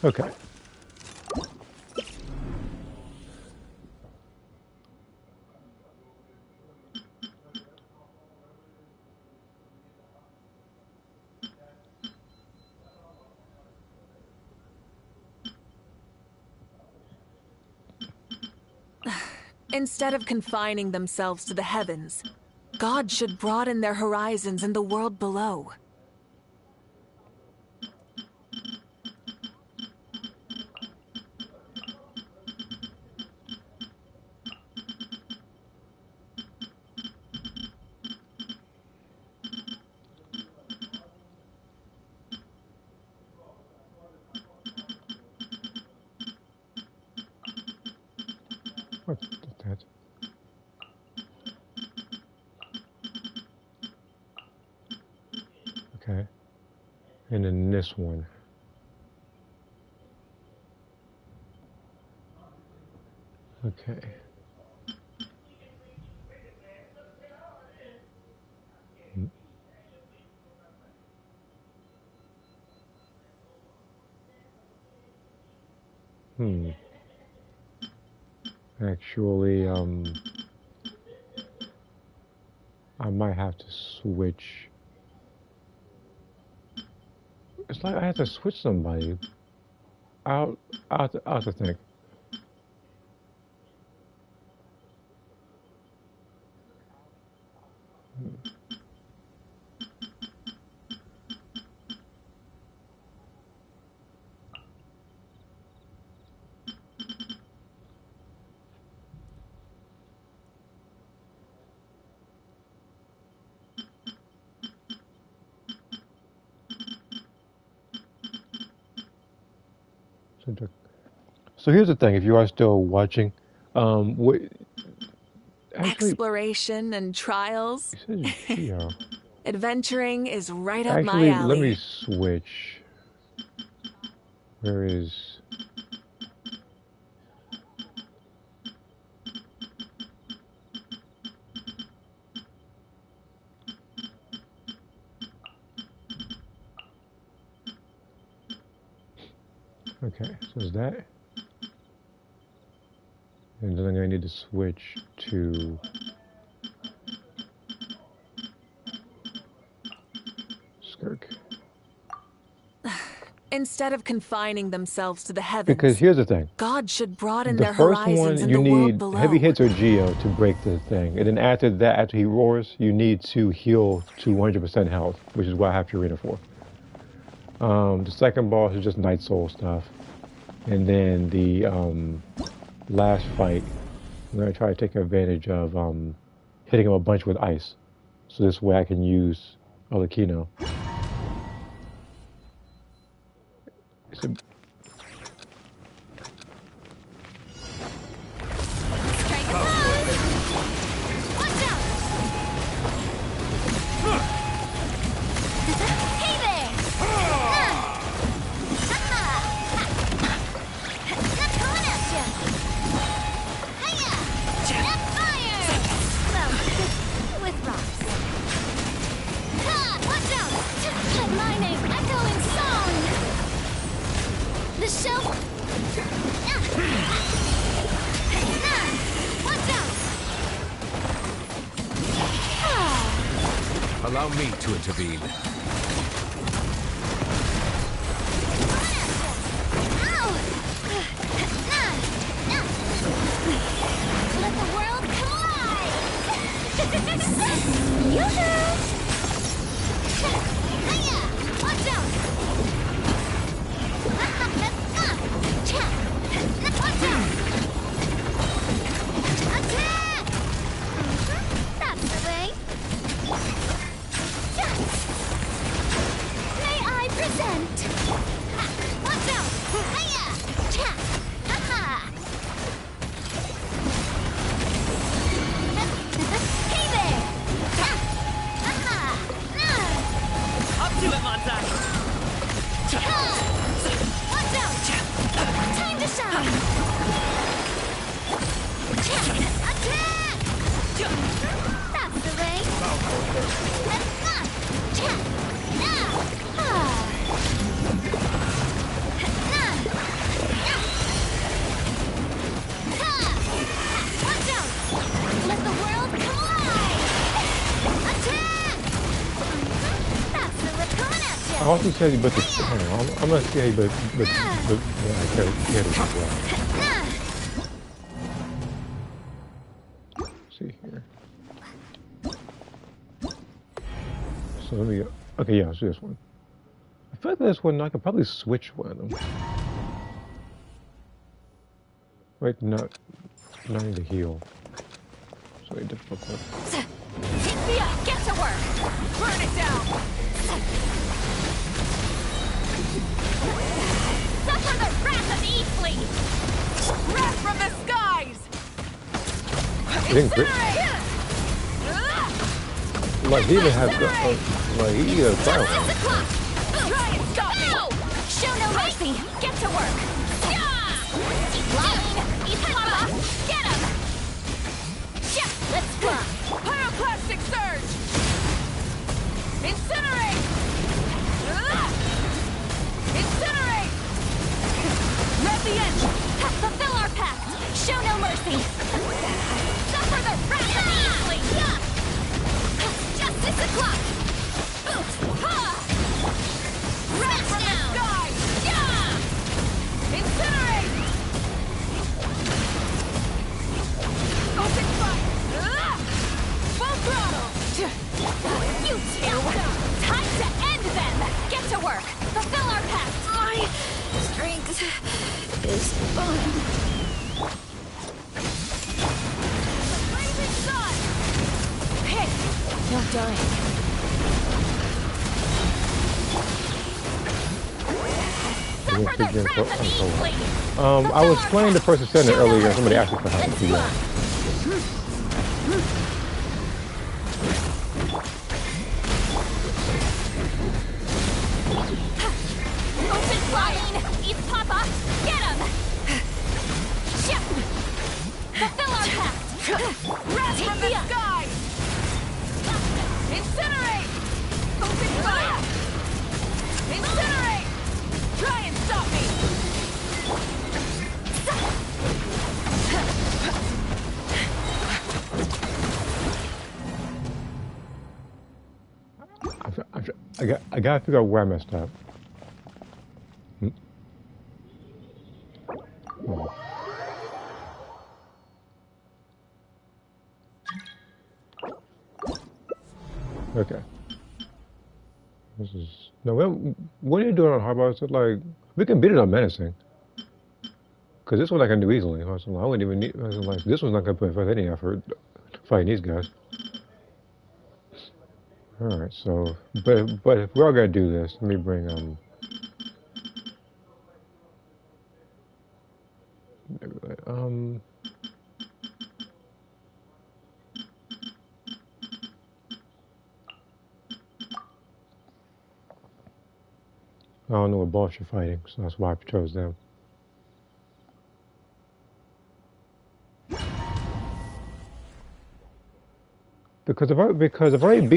Okay. Instead of confining themselves to the heavens, God should broaden their horizons in the world below. What's that? Okay. And then this one. Okay. Hmm. Actually, I might have to switch. It's like I have to switch somebody. I'll have to think. So here's the thing: if you are still watching, what actually? Exploration and trials. You said Geo. Adventuring is right up my Actually, let me alley. switch. Where is? Okay, so is that? And then I'm gonna need to switch to Skirk. Instead of confining themselves to the Because heavens, here's the thing. God should broaden The their first horizons one, in you the world need heavy below. hits or Geo to break the thing. And then after that, after he roars, you need to heal to 100% health, which is what I have Purina for. The second boss is just Night Soul stuff. And then the last fight, I'm going to try to take advantage of hitting him a bunch with ice. So this way I can use Olekino. It's a, Allow me to intervene. Let the world collide! Yoo-hoo! Hiya! Watch out! Watch out! Attack! That's the way. May I present? Watch out! Hiya! Cha! Ha-ha! Hey there! Ha! Ha-ha! Up to it, Montauk! Watch out! Time to shine! Attack! That's the way! I also said he but the hang on, I'm gonna see how he but yeah, I said it as well. Let's see here. So let me okay, yeah, let's do this one. I feel like this one I could probably switch one of them. Wait, not need to heal. So very difficult. Cynthia, get to work! Burn it down! Suffer the wrath of Eastleigh! Wrath from the skies! Incinerate! Like he even has like he silent. Just the clock! Try and stop me! Show no mercy! Get to work! Line! Papa! Get him! Let's go! Pyroclastic surge! Incinerate! Incinerate! Let the end! Fulfill our pact! Show no mercy! Suffer the wrath of Eastleigh! Justice o'clock! Wrath from the skies! Incinerate! Open fire! Full throttle! You two! Time to end them! Get to work! Fulfill our pact! My strength is fun. Blazing sun! Hey! Not dying. Suffer the wrath of Eastleigh! I was playing the person said it earlier and somebody asked me for help. So yeah. Open flying! Eat Papa! Get him! Fulfill our pact! Wrath from the skies! Incinerate! Open fire! Incinerate! Try and stop me! I gotta figure out where I messed up. Okay. This is no. What are you doing on hardball? Is it like we can beat it on menacing? Because this one I can do easily. I wouldn't even need. Like this one's not gonna put forth any effort fighting these guys. All right. So, but if we're all gonna do this, let me bring I don't know what boss you're fighting, so that's why I chose them. Because I've already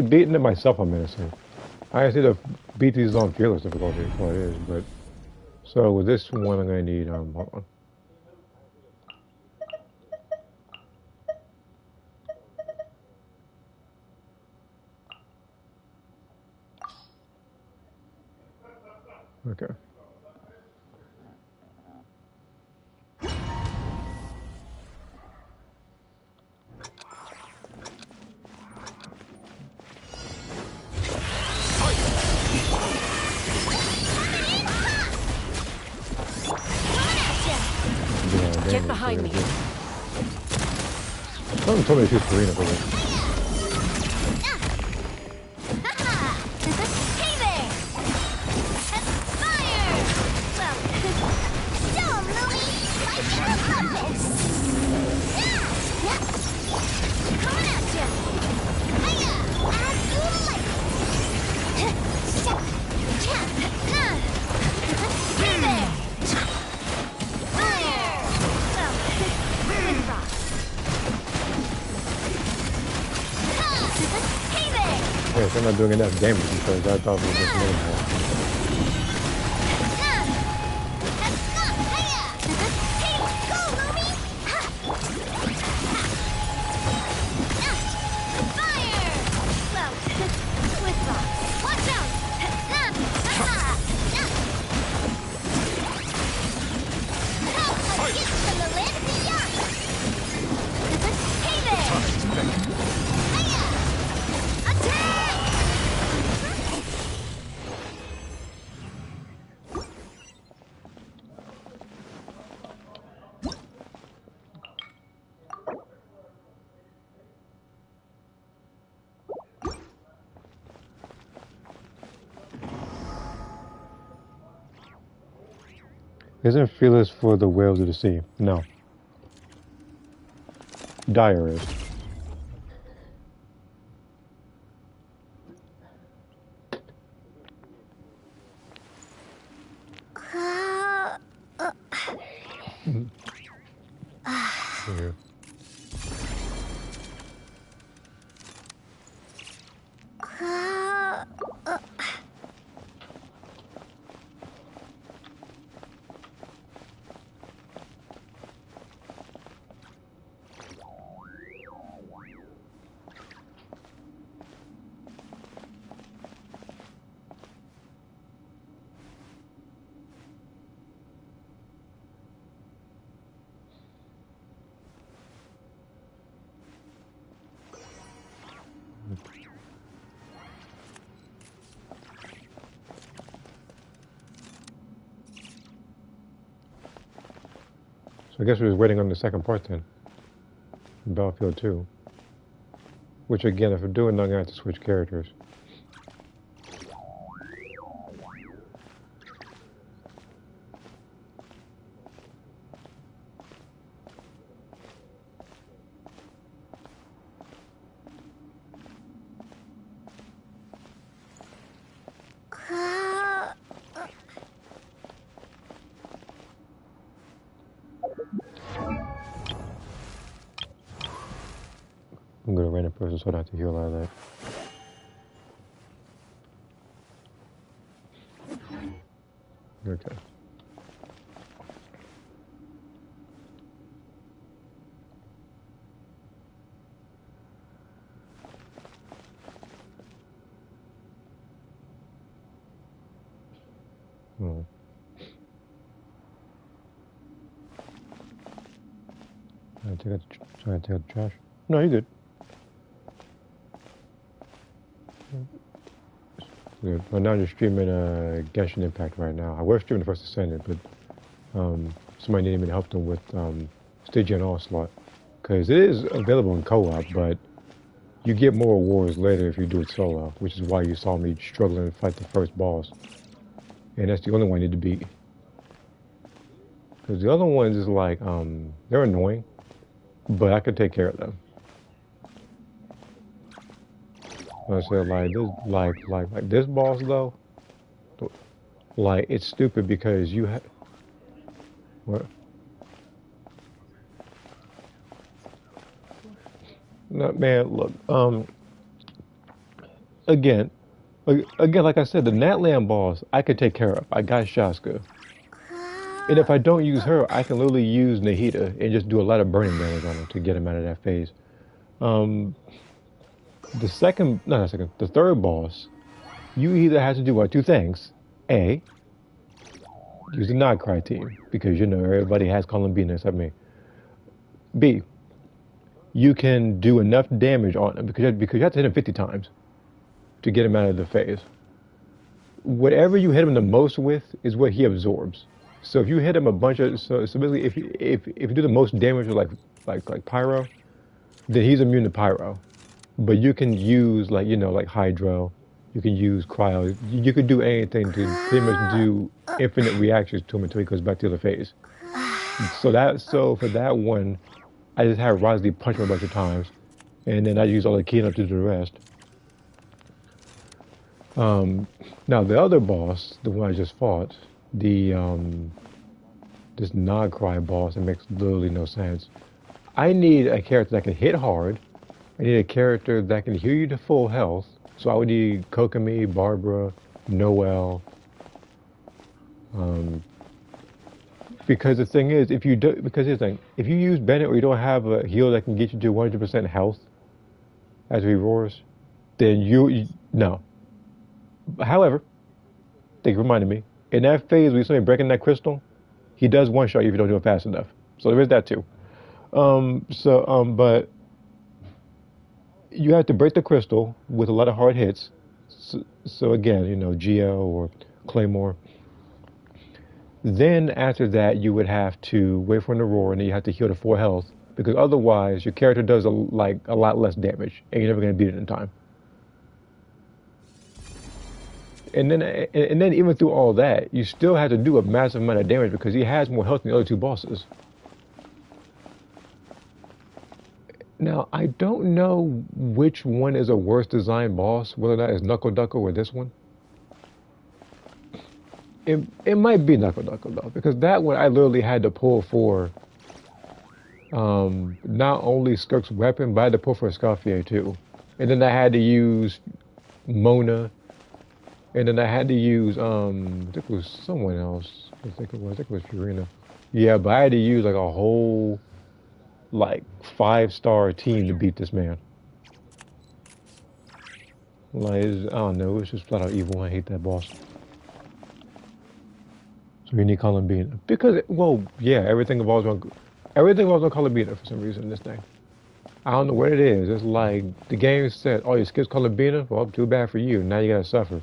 beaten it myself on menacing. I just need to beat these on fearless difficulty. That's what it is. But so with this one, I'm gonna need hold on. Okay. Get behind me. Someone told me to choose Karina for this. Hey there! Fire! Well, still moving like a compass. Coming at ya! Hiya! As you like! Hey there! Fire! Well, with rocks. Hey there! Yes, I'm not doing enough damage because I thought we were just doing more. Fire! Well, with rocks. Watch out! Isn't Fearless for the whales of the sea? No. Dire is. Here. So I guess we're just waiting on the second part then. Battlefield 2. Which again, if we're doing that, I'm gonna have to switch characters. I'm gonna random person so I don't have to heal out of that. Okay. Oh. Trying to take out the trash. No, you're good. Good. Well, now you're streaming Genshin Impact right now. I was streaming the First Ascendant, but somebody needed me to help them with Stygian Onslaught. Because it is available in co-op, but you get more awards later if you do it solo, which is why you saw me struggling to fight the first boss. And that's the only one I need to beat. Because the other ones is like, they're annoying, but I can take care of them. I said like this, like this boss though, like it's stupid because you have what? No, man, look, again, like I said, the Natlan boss I could take care of. I got Shaska, and if I don't use her, I can literally use Nahida and just do a lot of burning damage on him to get him out of that phase. The third boss, you either have to do two things. A, use the Not Cry team, because you know everybody has Columbine except me. B, you can do enough damage on him because you have to hit him 50 times to get him out of the phase. Whatever you hit him the most with is what he absorbs. So if you hit him a bunch of so basically if you do the most damage with like pyro, then he's immune to pyro. But you can use like hydro, you can use cryo, you could do anything to pretty much do infinite reactions to him until he goes back to the phase. So for that one, I just had Rosalie punch him a bunch of times, and then I use all the keying up to do the rest. Now the other boss, the one I just fought, the this Nagcry boss, it makes literally no sense. I need a character that can hit hard. I need a character that can heal you to full health. So I would need Kokomi, Barbara, Noelle. Because the thing is, if you use Bennett or you don't have a heal that can get you to 100% health as he roars, then no. However, they reminded me, in that phase where you saw me breaking that crystal, he does one shot you if you don't do it fast enough. So there is that too. But you have to break the crystal with a lot of hard hits. So again, Geo or Claymore. Then after that, you would have to wait for him to roar, and then you have to heal to 4 health, because otherwise your character does a lot less damage, and you're never going to beat it in time. And then even through all that, you still had to do a massive amount of damage because he has more health than the other two bosses. Now, I don't know which one is a worse designed boss, whether that is Knuckle Duckle or this one. It might be Knuckle Duckle though, because that one I literally had to pull for not only Skirk's weapon, but I had to pull for Escoffier too. And then I had to use Mona, and then I had to use I think it was someone else. I think it was Purina. Yeah, but I had to use like a whole like 5-star team to beat this man. Like I don't know, it's just flat out evil. I hate that boss. So you need Columbine because well, yeah, everything revolves around Columbine for some reason in this thing. I don't know what it is. It's like the game said, "Oh, you skipped Columbine. Well, too bad for you. Now you gotta suffer."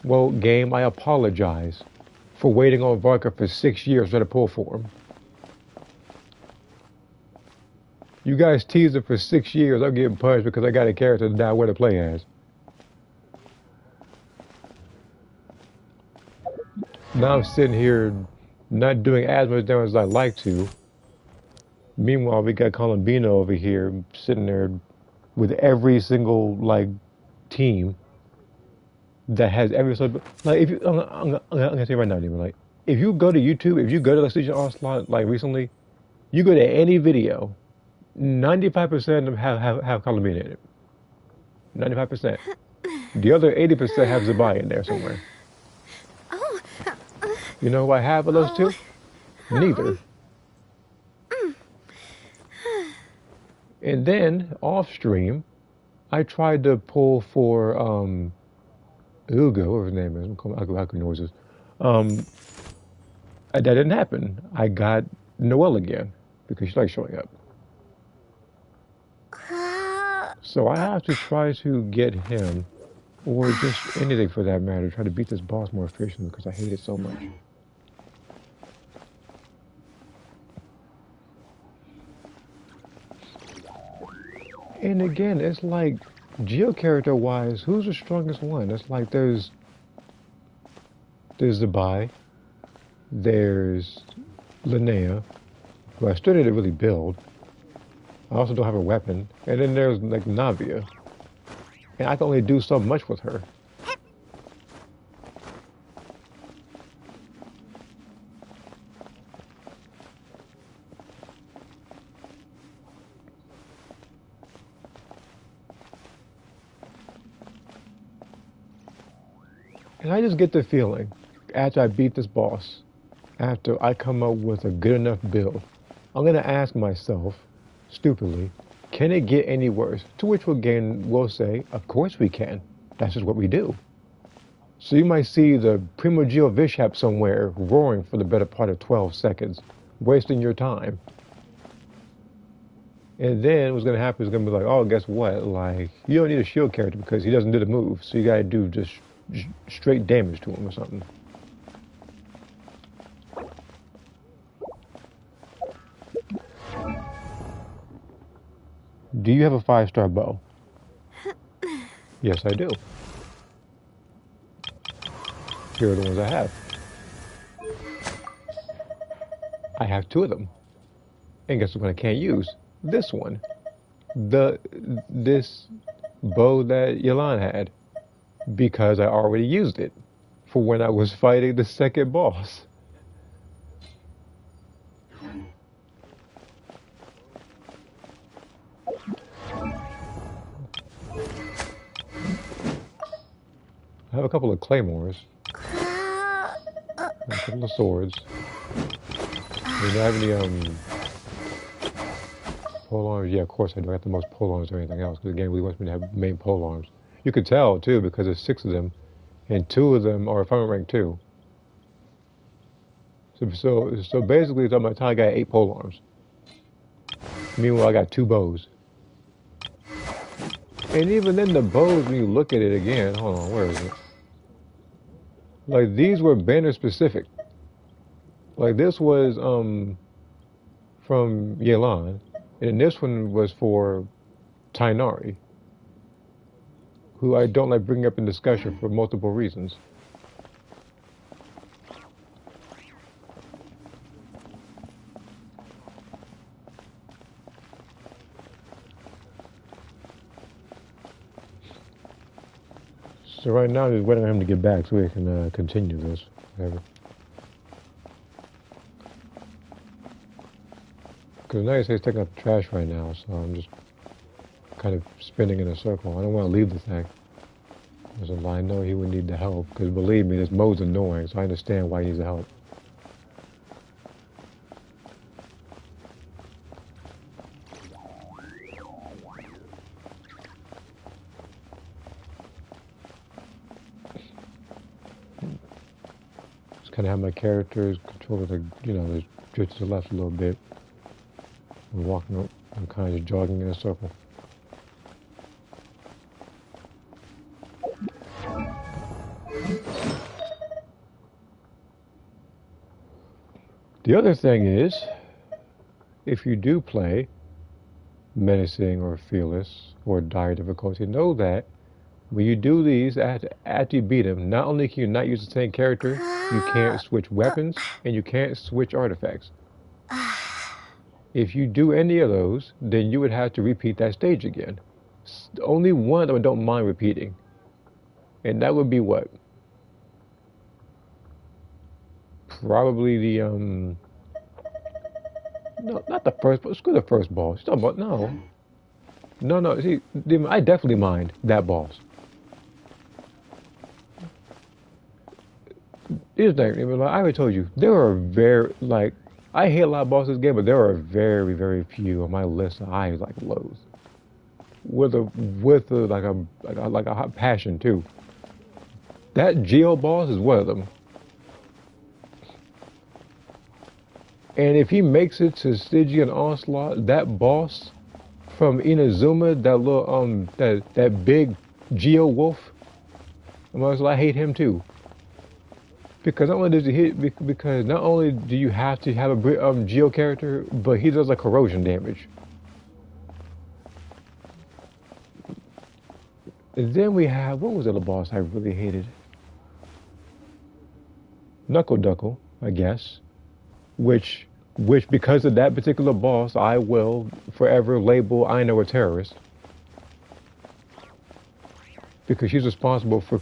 Well, game, I apologize for waiting on Varka for 6 years to try to pull for him. You guys teased him for 6 years. I'm getting punished because I got a character that I want to play as. Now I'm sitting here not doing as much damage as I'd like to. Meanwhile, we got Columbino over here sitting there with every single like team that has every single like if you I'm gonna say right now, Demon, like if you go to YouTube, if you go to the Legion Onslaught like recently, you go to any video, 95% of them have Columbine in it. 95%. The other 80% have Zabai in there somewhere. You know what half of those two? Neither. And then off stream, I tried to pull for Ugo, whatever his name is. I can noises. That didn't happen. I got Noelle again because she likes showing up. So I have to try to get him, or just anything for that matter, try to beat this boss more efficiently because I hate it so much. And again, it's like, geo character wise, who's the strongest one? It's like there's Zabai, there's Linnea, who I still didn't really build. I also don't have a weapon. And then there's like Navia. And I can only do so much with her. And I just get the feeling, after I beat this boss, after I come up with a good enough build, I'm going to ask myself, stupidly, can it get any worse? To which we'll say, of course we can. That's just what we do. So you might see the Primogeo Vishap somewhere roaring for the better part of 12 seconds, wasting your time. And then what's going to happen is going to be like, oh, guess what? Like, you don't need a shield character because he doesn't do the move. So you got to do just straight damage to him or something. Do you have a 5-star bow? Yes, I do. Here are the ones I have. I have 2 of them. And guess what I can't use? This one. This bow that Yelan had. Because I already used it for when I was fighting the second boss. I have a couple of claymores, a couple of swords. Do I have any pole arms? Yeah, of course I do. I got the most pole arms or anything else because the game really wants me to have main pole arms. You could tell too because there's 6 of them, and 2 of them are Final Rank 2. So basically, it's on my time I got 8 pole arms. Meanwhile, I got 2 bows. And even then, the bows, when you look at it again, hold on, where is it? Like these were banner specific. Like this was from Yelan, and this one was for Tainari, who I don't like bringing up in discussion for multiple reasons. So right now, I'm just waiting on him to get back so we can continue this. Whatever. Because now he says he's taking out the trash right now, so I'm just kind of spinning in a circle. I don't want to leave the thing. Because I know he would need the help. Because believe me, this mode's annoying, so I understand why he needs the help. Just kind of have my characters control the, the drift to the left a little bit. I'm walking up, I'm kind of jogging in a circle. The other thing is, if you do play menacing or fearless or dire difficulty, know that when you do these, after you beat them, not only can you not use the same character, you can't switch weapons and you can't switch artifacts. If you do any of those, then you would have to repeat that stage again. Only one that I don't mind repeating, and that would be what? Probably the no, not the first, but screw the first boss. Talking about no. See, I definitely mind that boss. Here's the thing, I already told you, there are I hate a lot of bosses in this game, but there are very, very few on my list that I loathe. With a hot passion too. That Geo boss is one of them. And if he makes it to Stygian Onslaught, that boss from Inazuma, that little that big Geo wolf, I hate him too. Because not only does he hit, because not only do you have to have a Geo character, but he does corrosion damage. And then we have, what was the other boss I really hated? Knuckle Duckle, I guess, which because of that particular boss, I will forever label Aino a terrorist. Because she's responsible for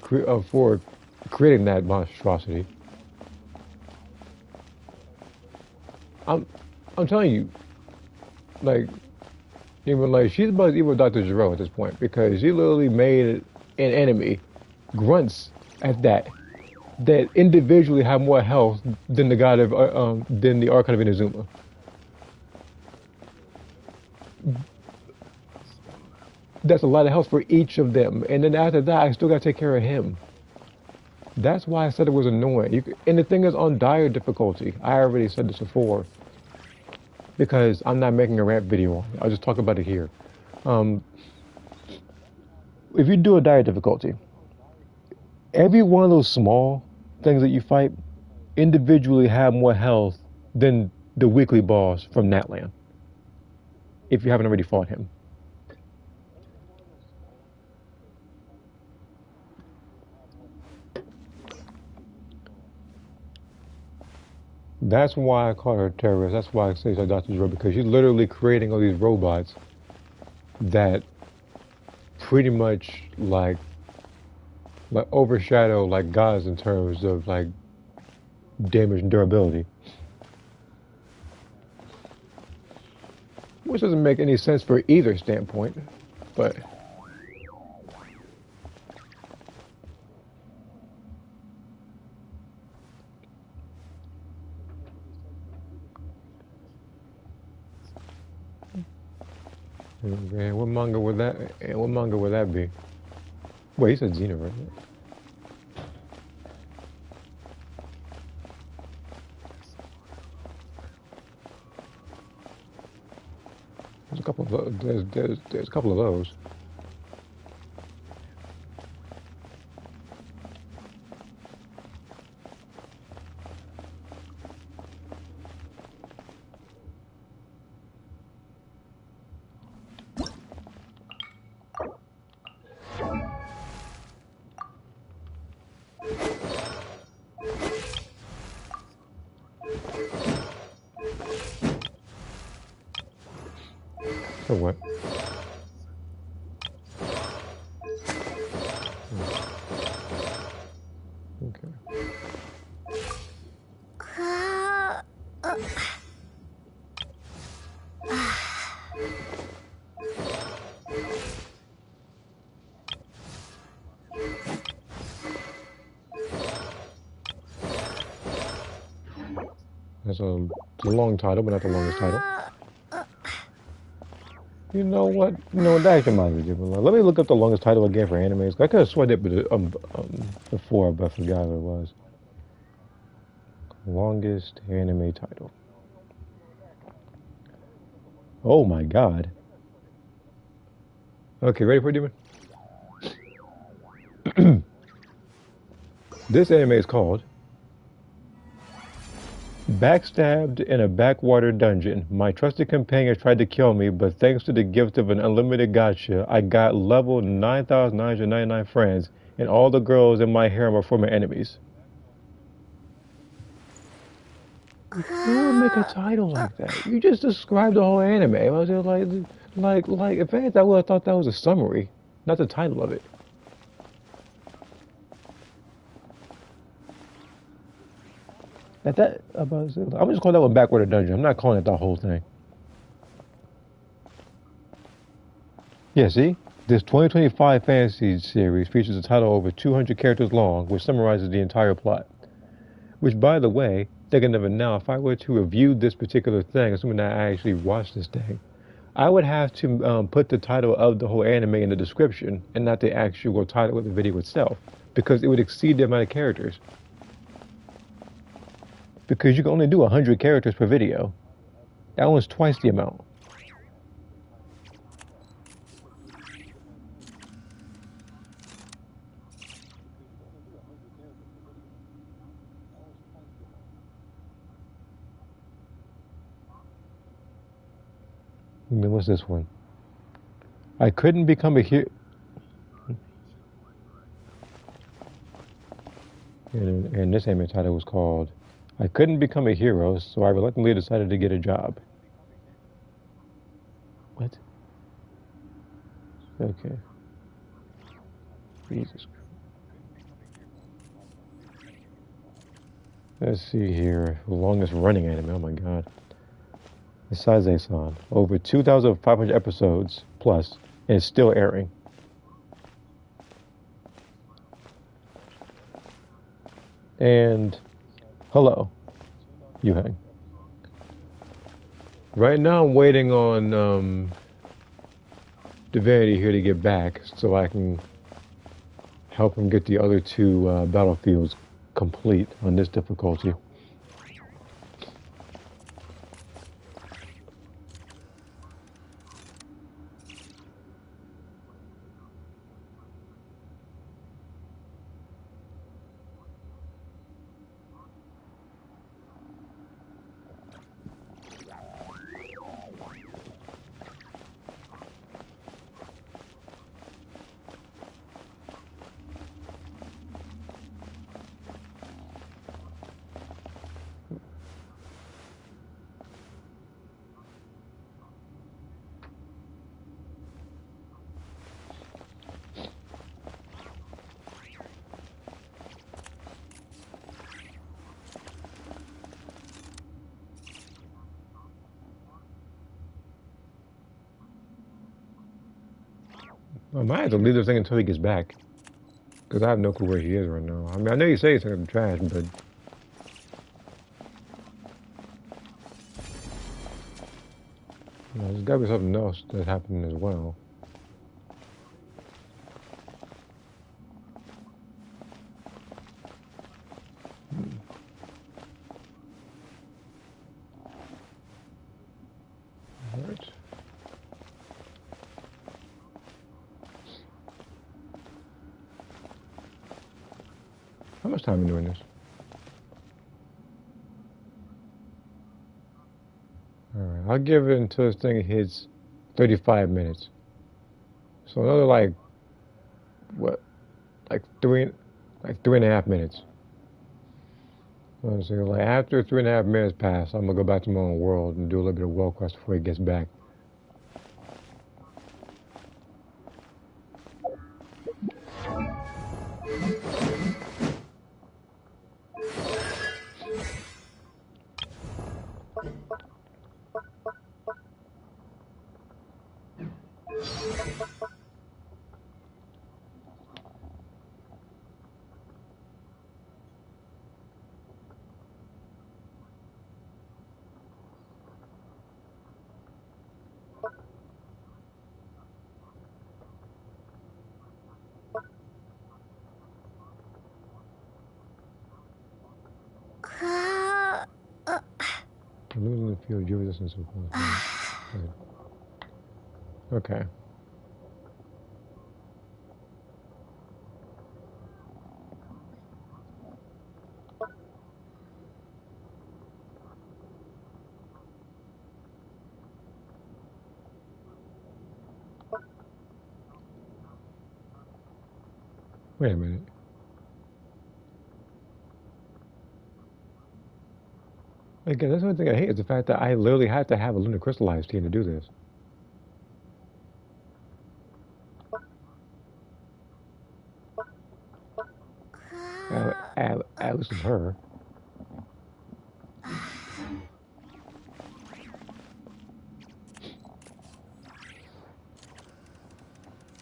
creating that monstrosity. I'm telling you, she's about as evil as Dr. Gero at this point, because she literally made an enemy, grunts at that individually have more health than the Archon of Inazuma. That's a lot of health for each of them, and then after that, I still gotta take care of him. That's why I said it was annoying. And the thing is, on dire difficulty, I already said this before, because I'm not making a rant video. I'll just talk about it here. If you do a dire difficulty, every one of those small things that you fight individually have more health than the weekly boss from Natlan, if you haven't already fought him. That's why I call her a terrorist. That's why I say she's Dr. Gero, because she's literally creating all these robots that pretty much overshadow gods in terms of damage and durability. Which doesn't make any sense for either standpoint, but and what manga would that be? Wait, you said Xena, right? There's a couple of there's a couple of those. For what? Okay. That's a long title, but not the longest title. You know what? No, that actually might be different. Let me look up the longest title again for animes. I could have sworn it before, but I forgot what it was. Longest anime title. Oh my god. Okay, ready for it, Demon? This anime is called Backstabbed in a Backwater Dungeon. My trusted companions tried to kill me, but thanks to the gift of an unlimited gacha, I got level 9,999 friends, and all the girls in my harem are former enemies. Who would make a title like that? You just described the whole anime. I was just like, if anything, I would have thought that was a summary, not the title of it. I'm just calling that one Backwater Dungeon. I'm not calling it the whole thing. Yeah, see? This 2025 fantasy series features a title over 200 characters long, which summarizes the entire plot. Which, by the way, thinking of it now, if I were to review this particular thing, assuming that I actually watched this thing, I would have to put the title of the whole anime in the description and not the actual title of the video itself, because it would exceed the amount of characters. Because you can only do 100 characters per video. That one's twice the amount. And then what's this one? I couldn't become a hero. And this anime title was called I couldn't become a hero, so I reluctantly decided to get a job. What? Okay. Jesus. Let's see here. The longest running anime. Oh my god. The Saizai-san. Over 2,500 episodes plus, and it's still airing. And hello, Yuhang. Right now I'm waiting on Divinity here to get back so I can help him get the other two battlefields complete on this difficulty. I might have to leave this thing until he gets back. Because I have no clue where he is right now. I mean, I know you say he's in the trash, but... there's got to be something else that's happening as well. Alright. How much time are we doing this? Alright, I'll give it until this thing hits 35 minutes. So another what? Like three and a half minutes. So like after 3.5 minutes pass, I'm gonna go back to my own world and do a little bit of world quest before he gets back. Losing the field, your resistance to okay. Wait a minute. Again, that's the only thing I hate is the fact that I literally had to have a lunar crystallized team to do this. At least it's her.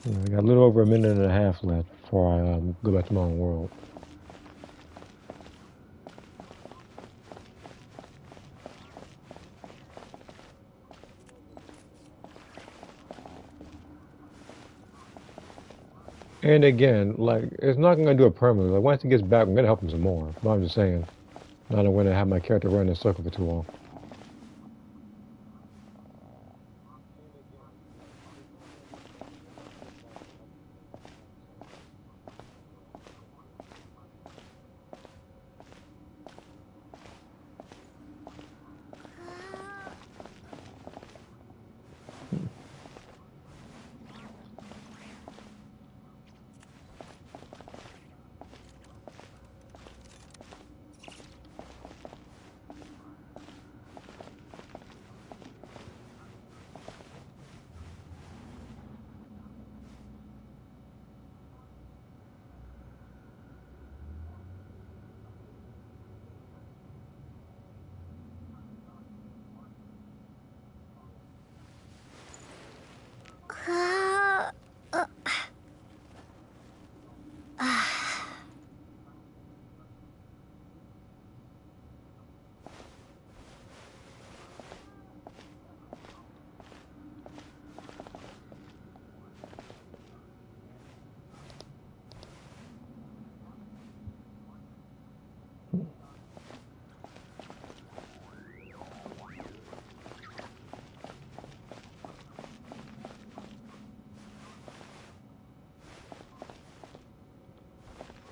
I got a little over a minute and a half left before I go back to my own world. And again, like, it's not going to do it permanently. Like, once he gets back, I'm going to help him some more. But I'm just saying, I don't want to have my character run in a circle for too long.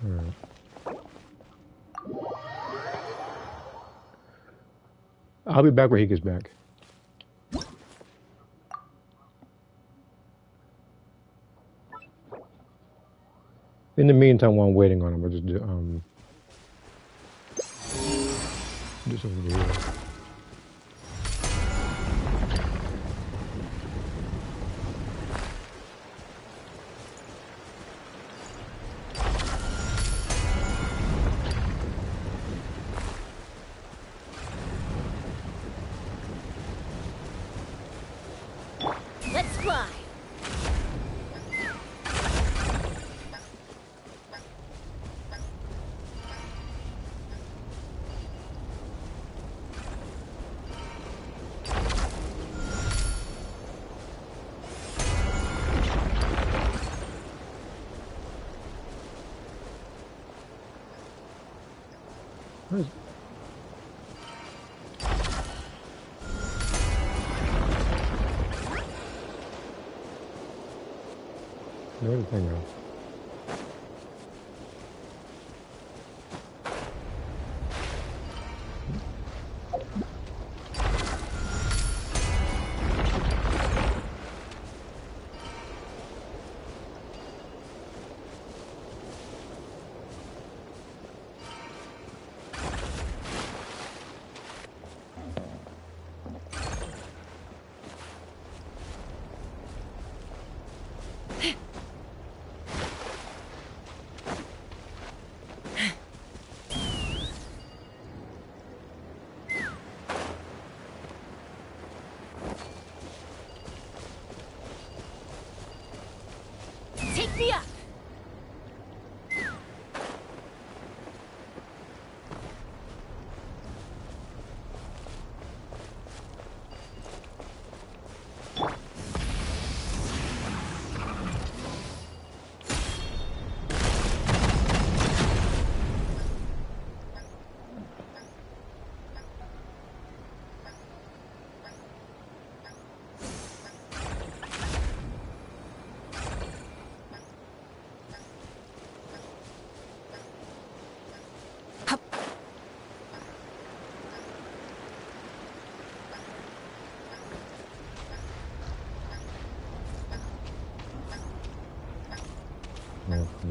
Alright. I'll be back when he gets back. In the meantime, while I'm waiting on him, I'll just do something here. Let's fly. Where's where's the thing go?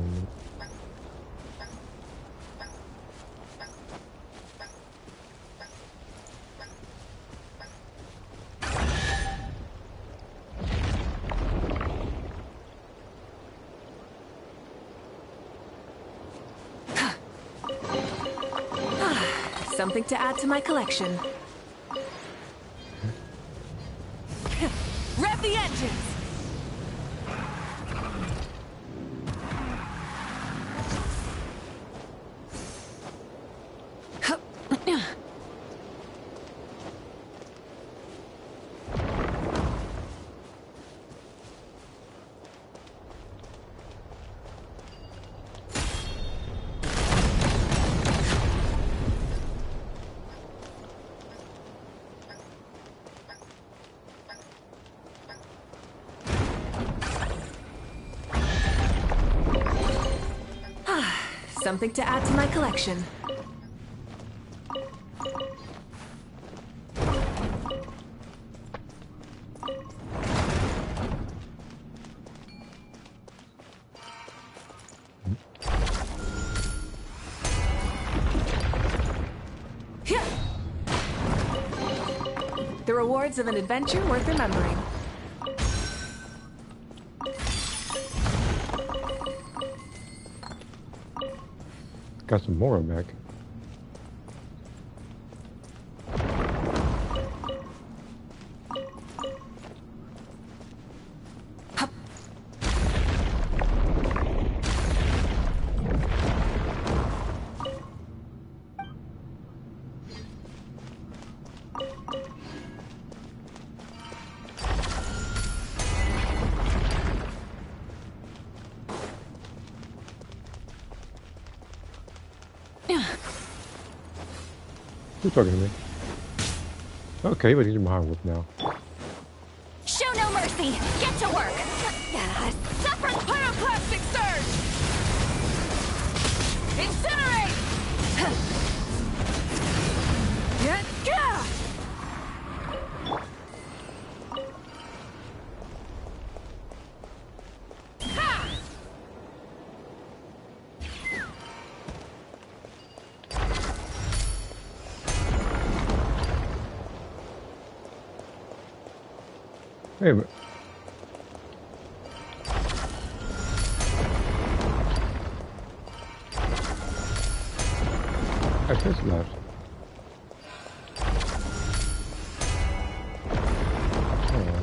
moment. Something to add to my collection. Rev the engines! Something to add to my collection. The rewards of an adventure worth remembering. Got some more back. Who's talking to me? Okay, but he's my whip now. Show no mercy! Get to work! Suffer pyroclastic surge! Incinerate! Yeah. Hey, but I pressed left. Oh.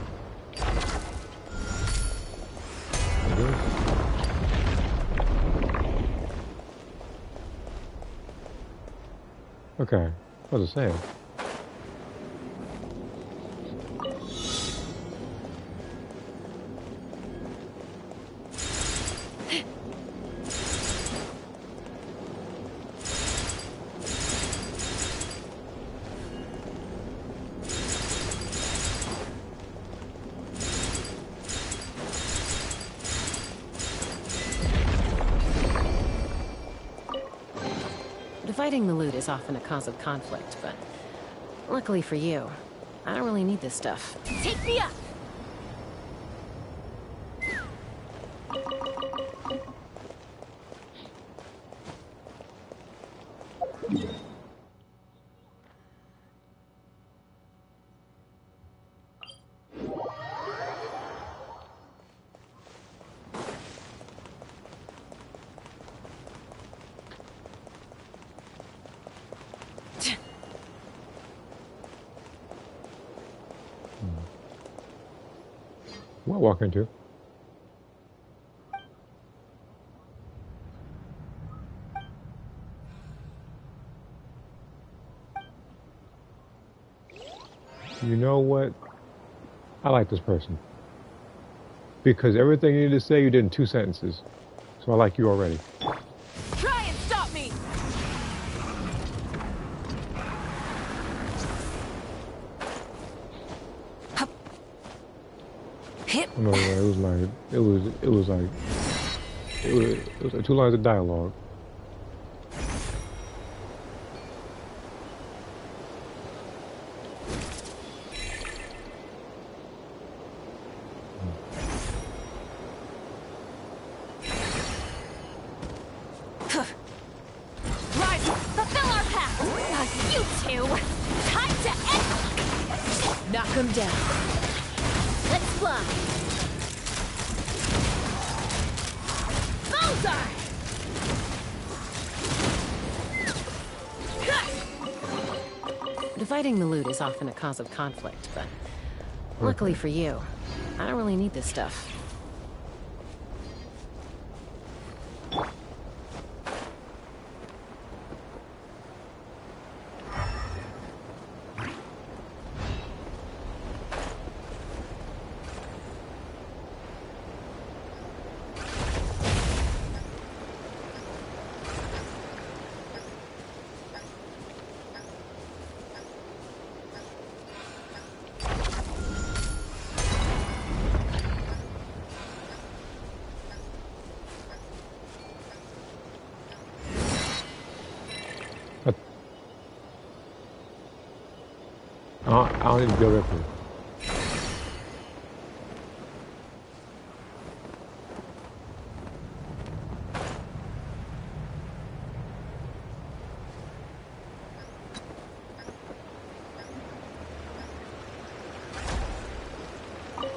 Okay, what was it saying? Dividing the loot is often a cause of conflict, but luckily for you, I don't really need this stuff. Take me up! What I walk into? You know what? I like this person. Because everything you need to say, you did in 2 sentences. So I like you already. Try and stop me! Hit. No, it was like 2 lines of dialogue. Rise! Fulfill our pact! You two! Time to end! Knock him down. Let's fly! Bullseye! Dividing the loot is often a cause of conflict, but luckily for you, I don't really need this stuff. I don't need to go with you.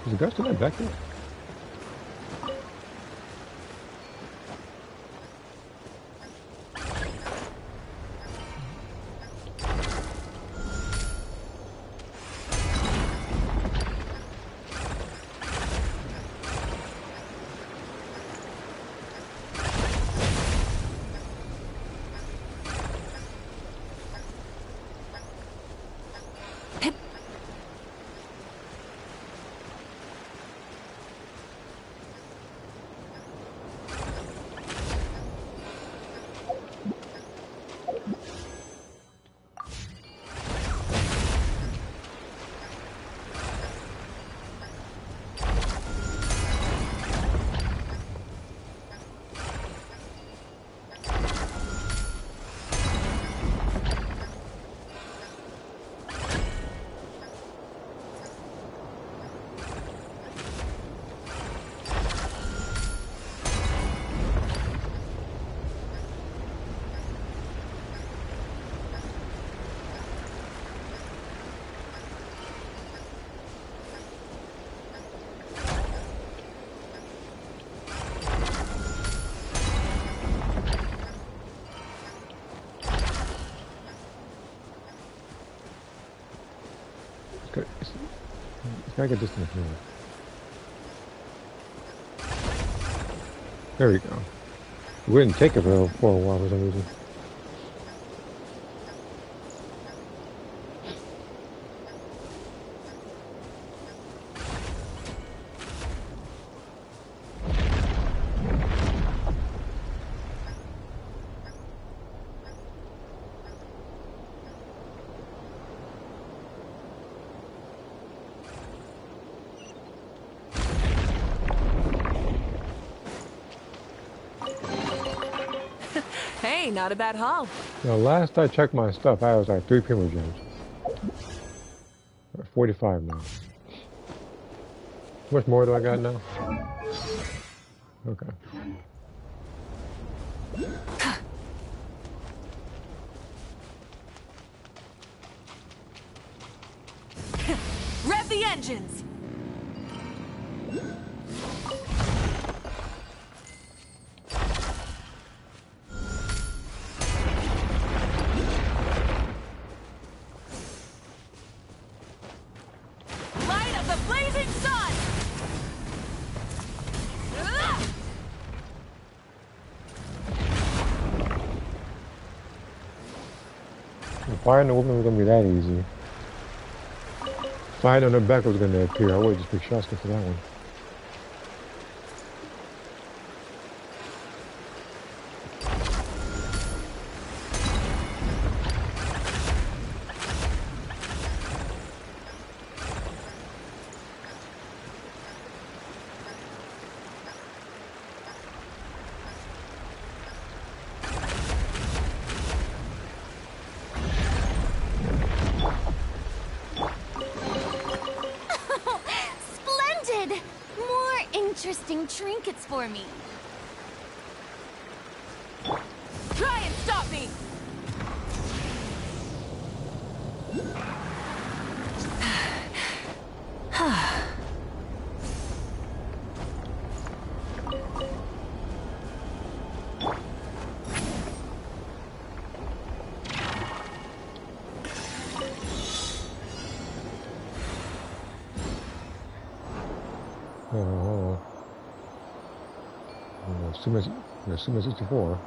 Is the ghost in that back there? Gotta get this thing here. There we go. It wouldn't take it for a while for some reason. Hey, not a bad haul. Now, last I checked my stuff, I was like 3 primo gems. 45 now. How much more do I got now? Okay. Rev the engines! Light of the blazing sun! Finding the woman was gonna be that easy. Finding on her back was gonna appear. I would just pick shots for that one. Splendid! More interesting trinkets for me. Try and stop me! Oh, Sumo 64.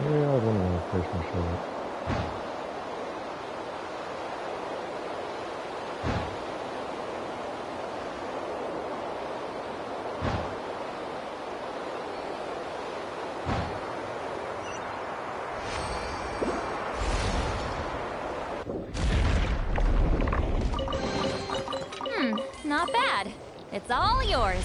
Yeah, I was wondering if Fish will show up. Not bad. It's all yours.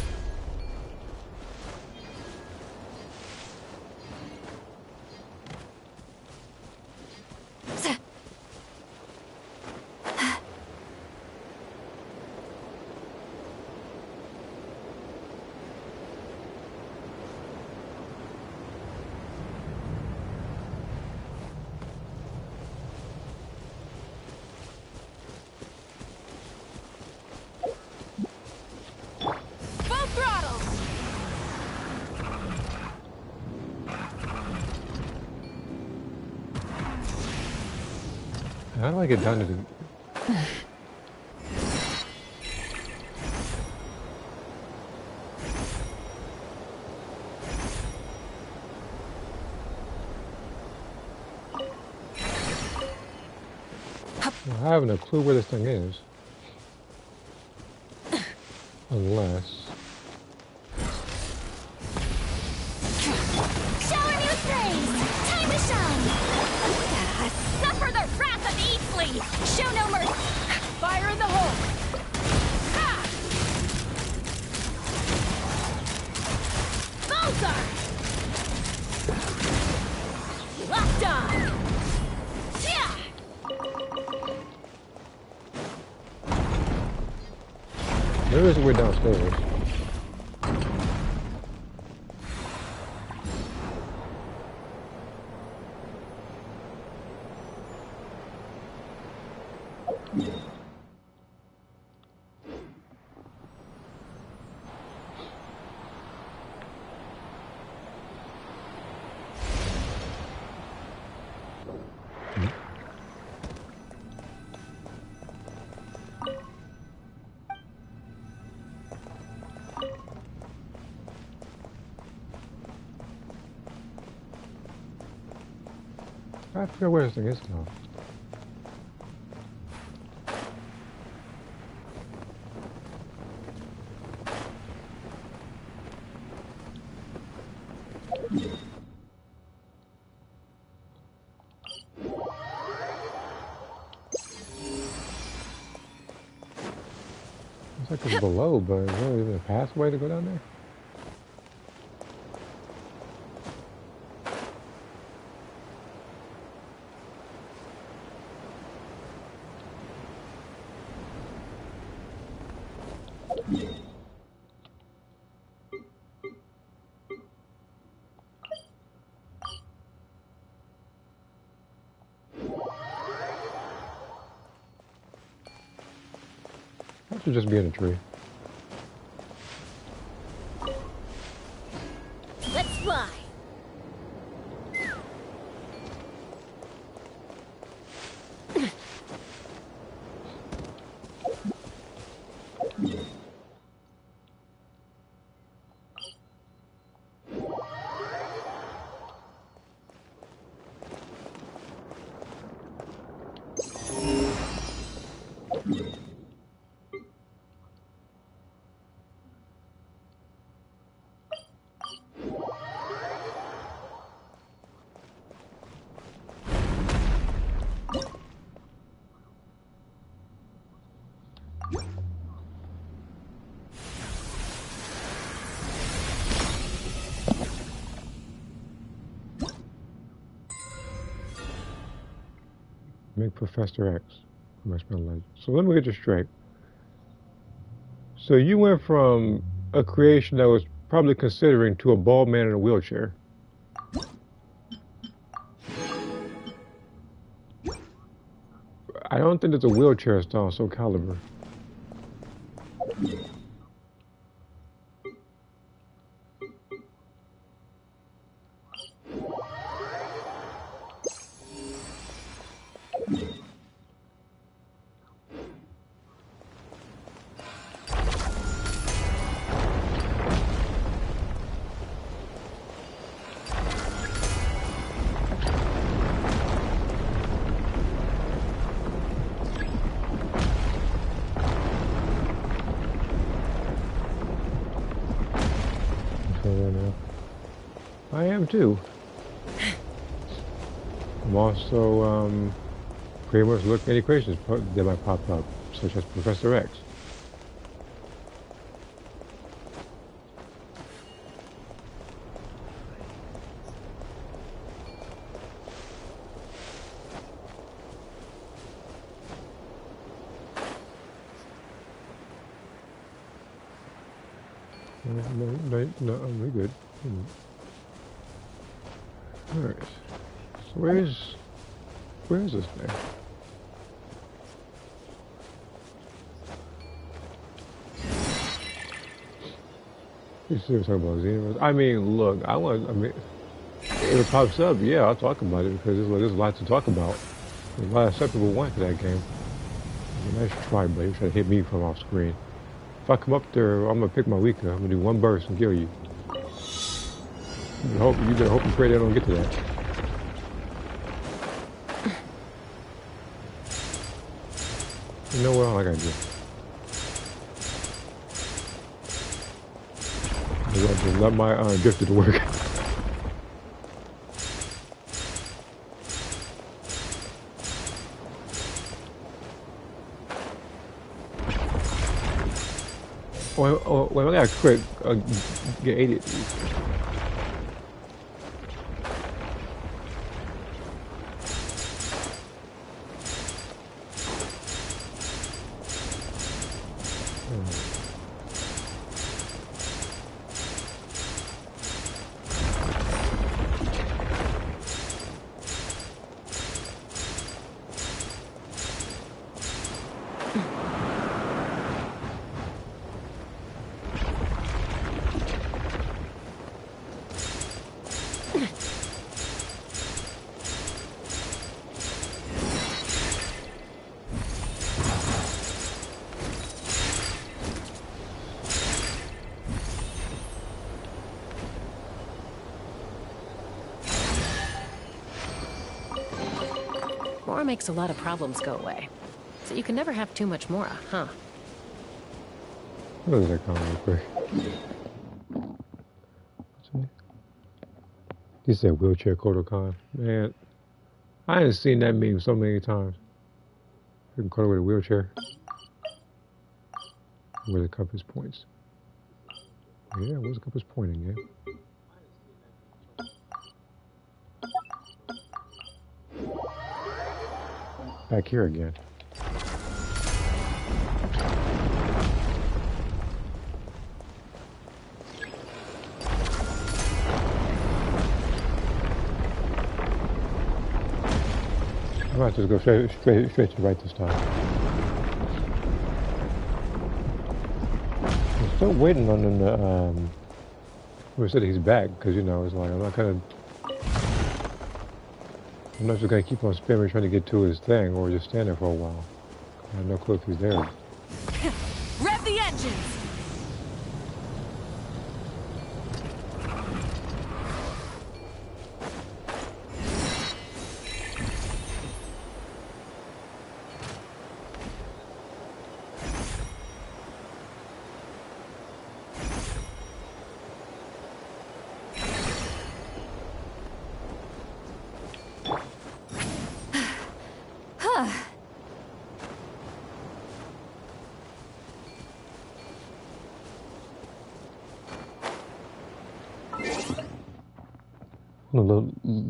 Full throttle! How do I get down to the... I have no clue where this thing is. Unless... Shower new praise! Time to shine! Suffer the wrath of Eatsley! Show no mercy! Fire in the hole! Ha! Bullseye! Locked on! Yeah! There is a way downstairs. I forget where this thing is now. Looks like it's below, but is there even a pathway to go down there? That should just be in a tree. Goodbye. Make Professor X. So let me get this straight. So you went from a creation that was probably considering to a bald man in a wheelchair. I don't think there's a wheelchair style on Soul Calibur. I am too. I'm also pretty much looking at any creations that might pop up, such as Professor X. No, we're good. Alright. So where is this thing? You see what I'm talking about Xenomorphs? I mean, look, if it pops up, yeah, I'll talk about it because there's a lot to talk about. There's a lot of stuff people want to that game. Nice try, buddy. Try to hit me from off screen. If I come up there, I'm gonna pick my weaker. I'm gonna do one burst and kill you. You better hope and pray they don't get to that. You know what? All I gotta do. Just let my drifter to work. Wait, I gotta quit. Get 80 at least. Mora makes a lot of problems go away. So you can never have too much Mora, huh? What is that comment real quick? He said wheelchair Kodokan. Man, I ain't seen that meme so many times. You can Kodo with a wheelchair. Where the compass points. Yeah, where's the compass pointing, yeah? Back here again. I might just go straight to the right this time. I'm still waiting on them to We said he's back because you know it's like I'm not just gonna keep on spamming trying to get to his thing or just stand there for a while. I have no clue if he's there. Rev the engines!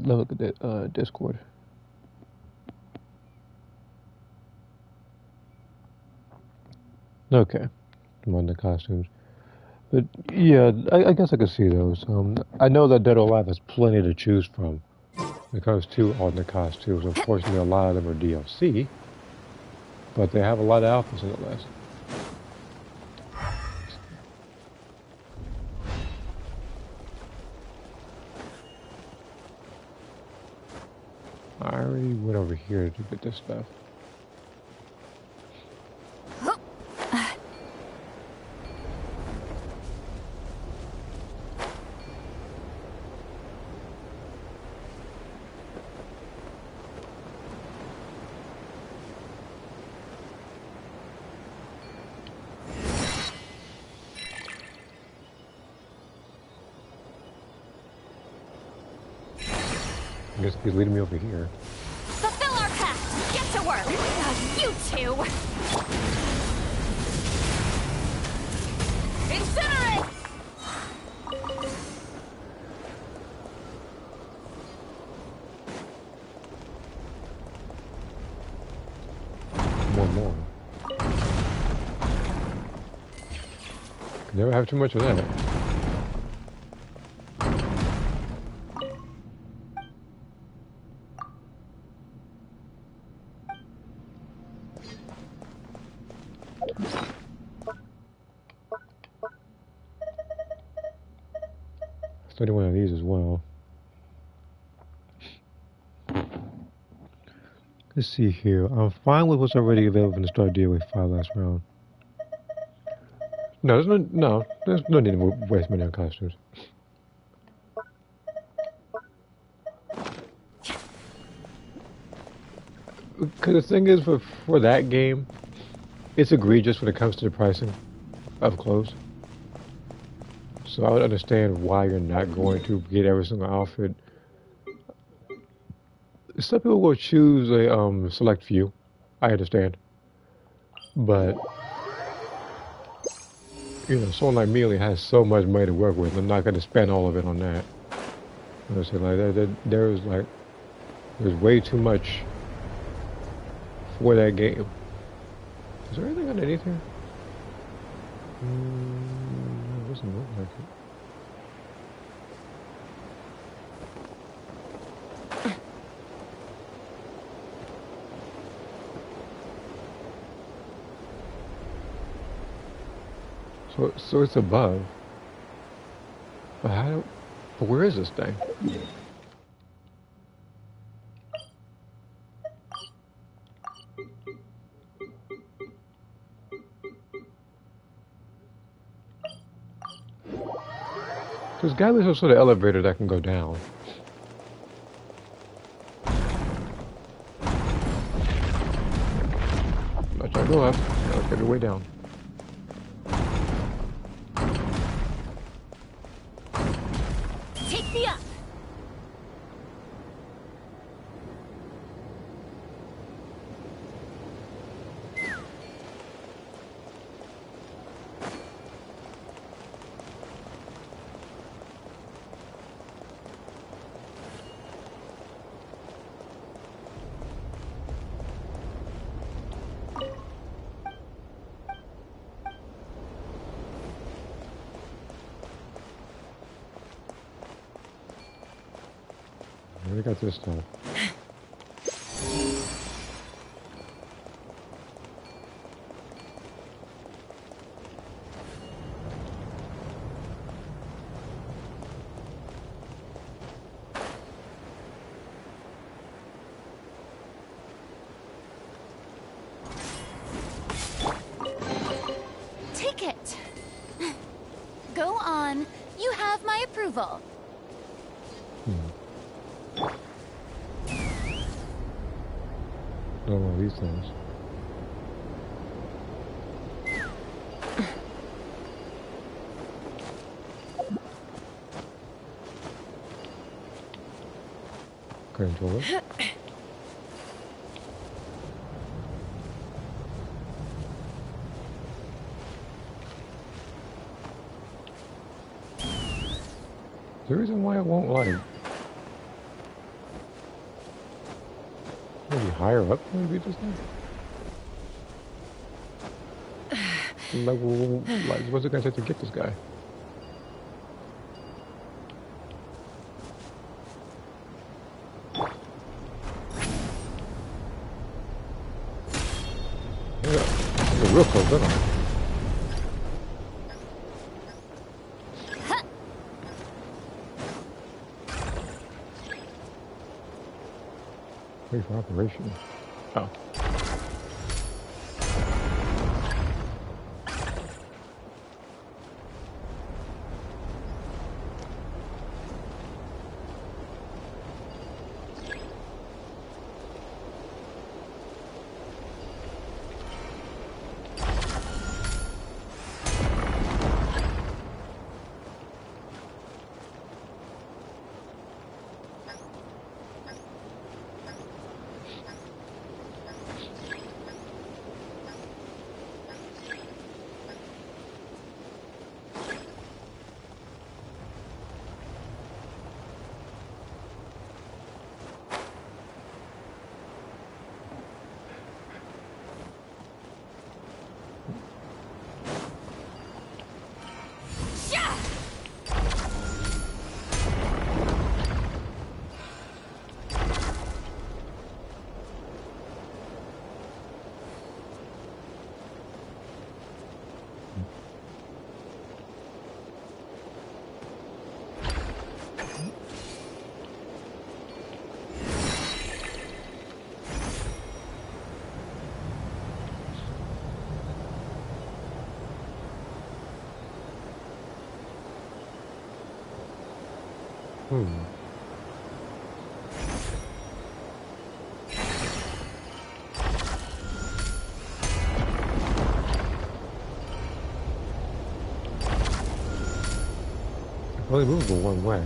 Look at that Discord. Okay, I'm on the costumes. But yeah, I guess I could see those. I know that Dead or Alive has plenty to choose from when it comes to all the costumes. Unfortunately, a lot of them are DLC, but they have a lot of outfits in the list. I already went over here to get this stuff. I guess he's leading me over here. Fulfill our pact! Get to work! You two! Incinerate! More. Can never have too much of that. Study one of these as well. Let's see here. I'm fine with what's already available in the start deal with 5 last round. No, there's no need to waste money on costumes. Because the thing is, for that game, it's egregious when it comes to the pricing of clothes. So I would understand why you're not going to get every single outfit. Some people will choose a select few. I understand. But, you know, someone like me only has so much money to work with. I'm not going to spend all of it on that. I say like there's way too much for that game. Is there anything underneath here? It doesn't look like it. So it's above. But where is this thing? There's got to be some sort of elevator that can go down. Let's try to go up. Now let's get the way down. Take me up! We got this stuff. on. You have my approval. Not one of these things. Controller. The reason why it won't like maybe higher up maybe just now. Like what's it gonna take to get this guy? Yeah, it's real close, isn't it? Wait for operation. Oh. Only movable one way.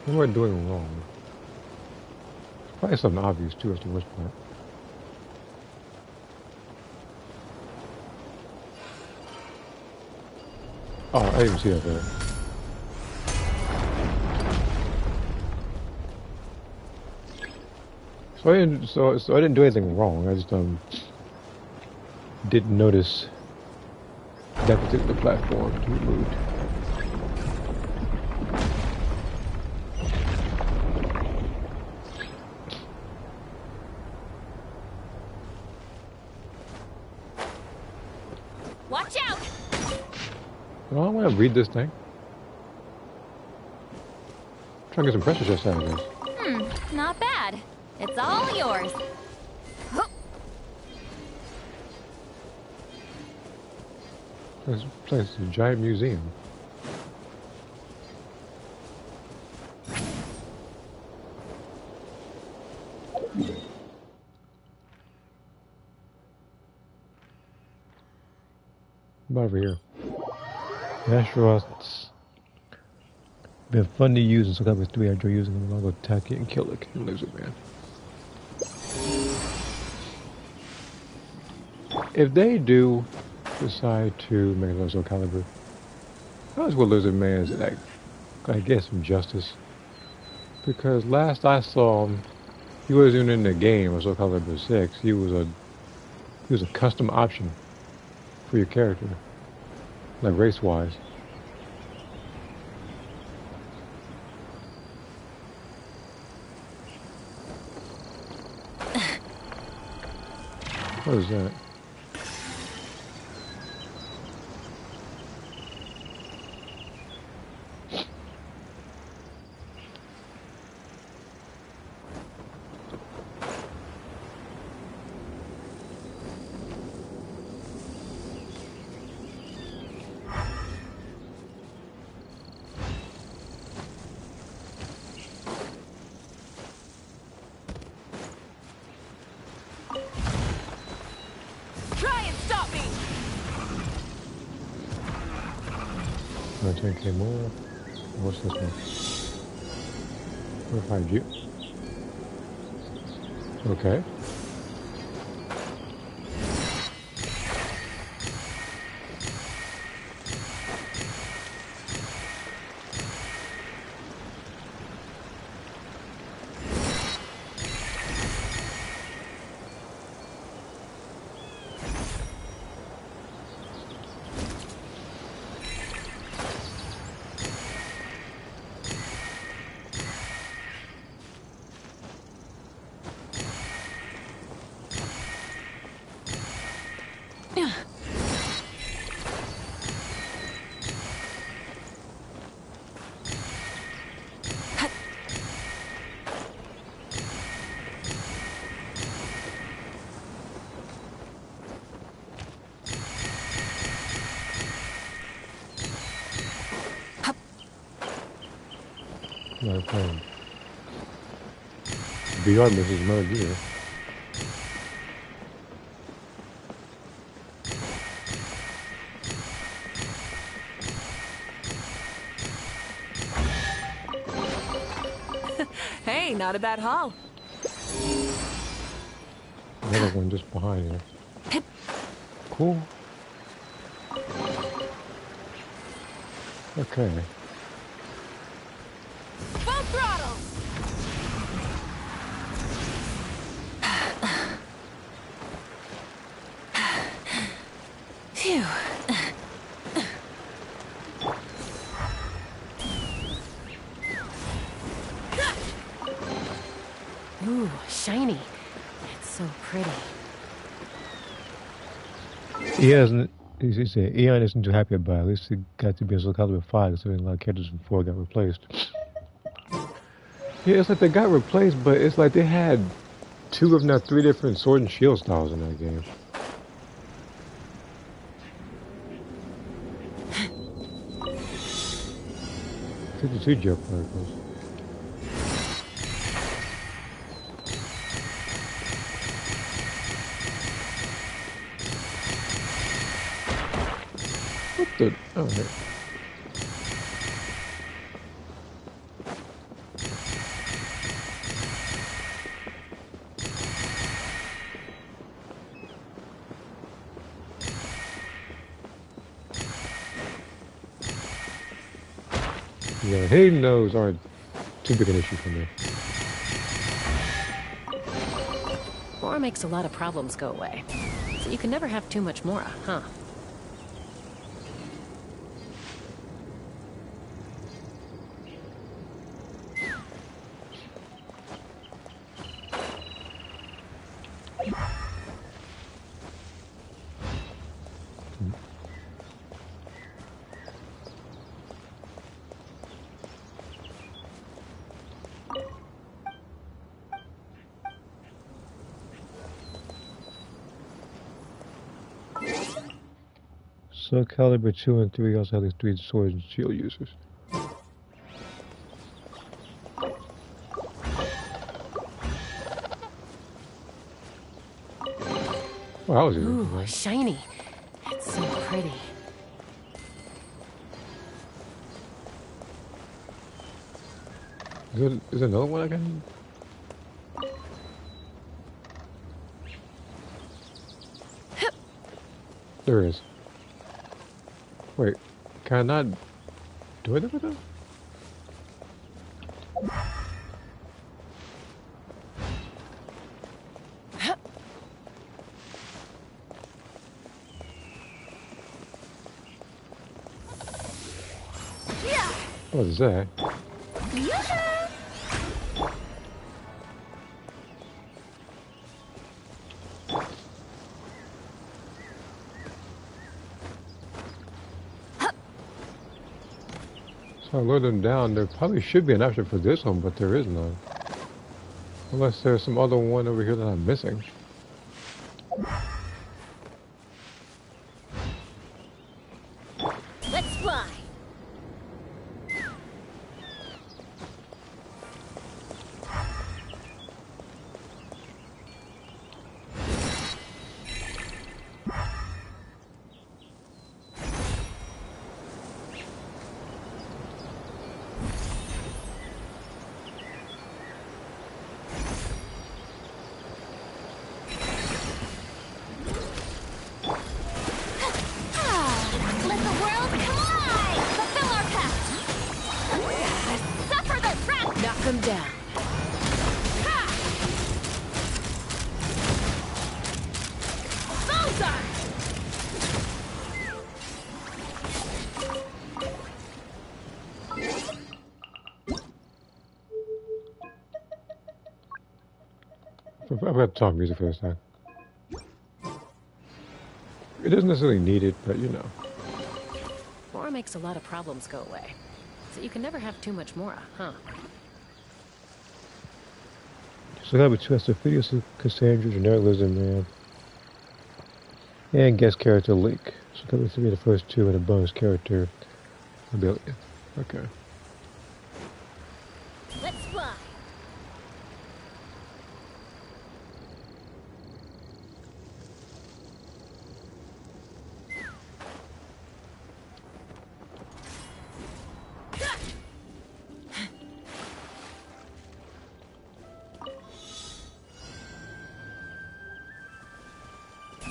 What am I doing wrong? Probably something obvious too as to which part. Oh, I didn't even see that there. So I didn't do anything wrong. I just didn't notice that particular platform to be moved. Watch out! Well, I want to read this thing. Try to get some pressure shots out of this. Not bad. It's all yours. This place is a giant museum. Come over here. Astronauts. Been fun to use, and so that was 3 I enjoy using them. I'll go attack it and kill it and lose it, man. If they do decide to make another Soul Calibur, I was well Lizard Man is like, I guess some justice. Because last I saw him, he wasn't even in the game of Soul Calibur 6. He was There's a custom option for your character, like race-wise. What is that? Try and stop me! 10k more. What's this one? 5G. Okay. My phone. VR misses mode here. Hey, not a bad haul. Another one just behind here. Cool. Okay. Full throttle! Phew. Ooh, shiny. It's so pretty. He hasn't. He said Eon isn't too happy about it. At least it got to be a Soul Calibur 5, considering a lot of characters from 4 got replaced. Yeah, it's like they got replaced, but it's like they had 2, if not 3 different sword and shield styles in that game. $52 jet particles. What the? Oh, okay. Yeah, hidden nodes aren't too big an issue for me. Mora makes a lot of problems go away. So you can never have too much Mora, huh? Soul Calibur 2 and 3 also have these 3 swords and shield users. Well, that was easy. Ooh, shiny. It's so pretty. Is there another one I can? There is. Wait, can I not do it with them? What is that? So I load them down. There probably should be an option for this one, but there is none. Unless there's some other one over here that I'm missing. Let's fly. Let the world collide! Fulfill our pact! Suffer the wrath! Knock them down. Bullseye! I've got to talk music for this time. It isn't necessarily needed, but you know. Mora makes a lot of problems go away. So you can never have too much Mora, huh? So that would two Phidias, Cassandra, generic lizard man, and guest character Link. So that would be the first two and a bonus character ability. Okay. Let's fly!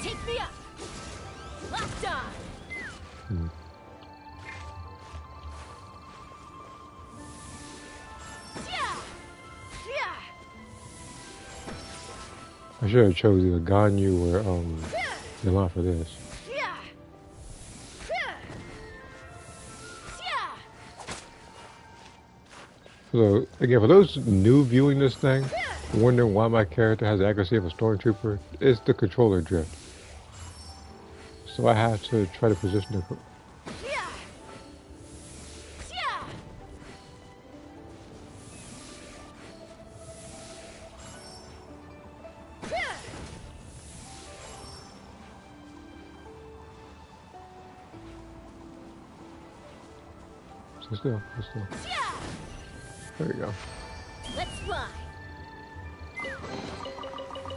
Take me up! Locked on! Hmm. Yeah! Yeah! I should have chosen either Ganyu or Milan for this. Yeah! Yeah! Yeah! So again, for those new viewing this thing, wondering why my character has the accuracy of a stormtrooper, it's the controller drift. So I have to try to position the. Yeah! Yeah! So still. Yeah! There you go. Let's fly!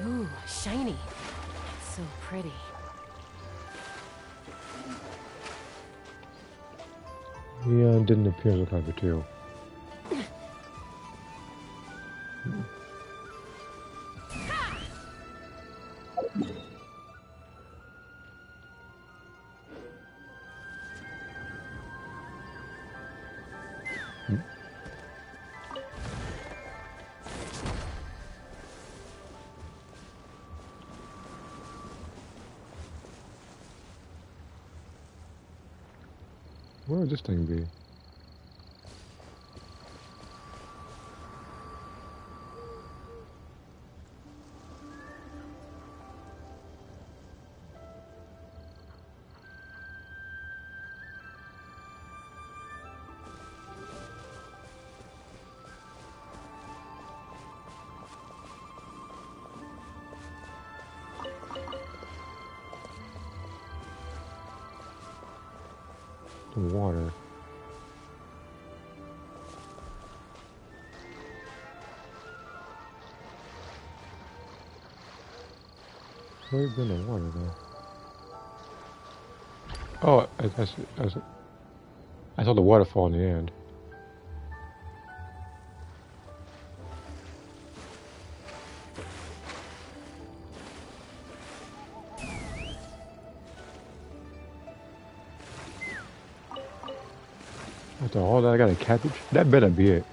Ooh, shiny. It's so pretty. Yeah, didn't appear as a type of two. Where would this thing be? The water. Where's been the water though? Oh, I saw the waterfall in the end. After all that, I got a cabbage? That better be it.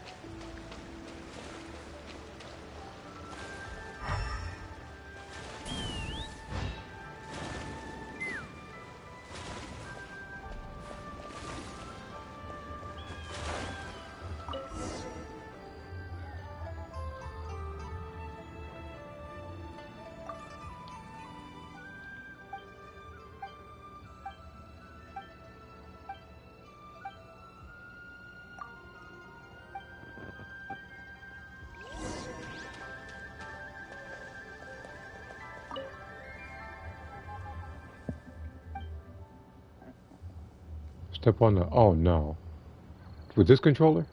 Step on the. Oh no. With this controller?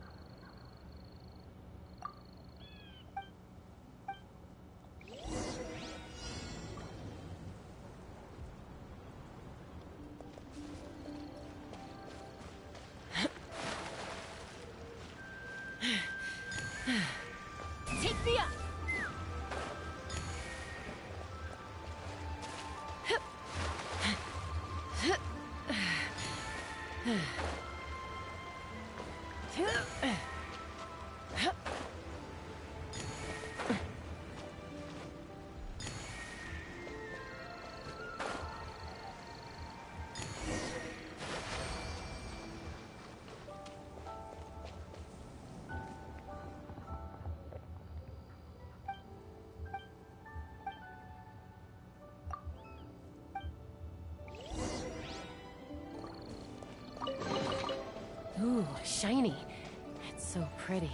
Take me up. Ooh, shiny. It's so pretty.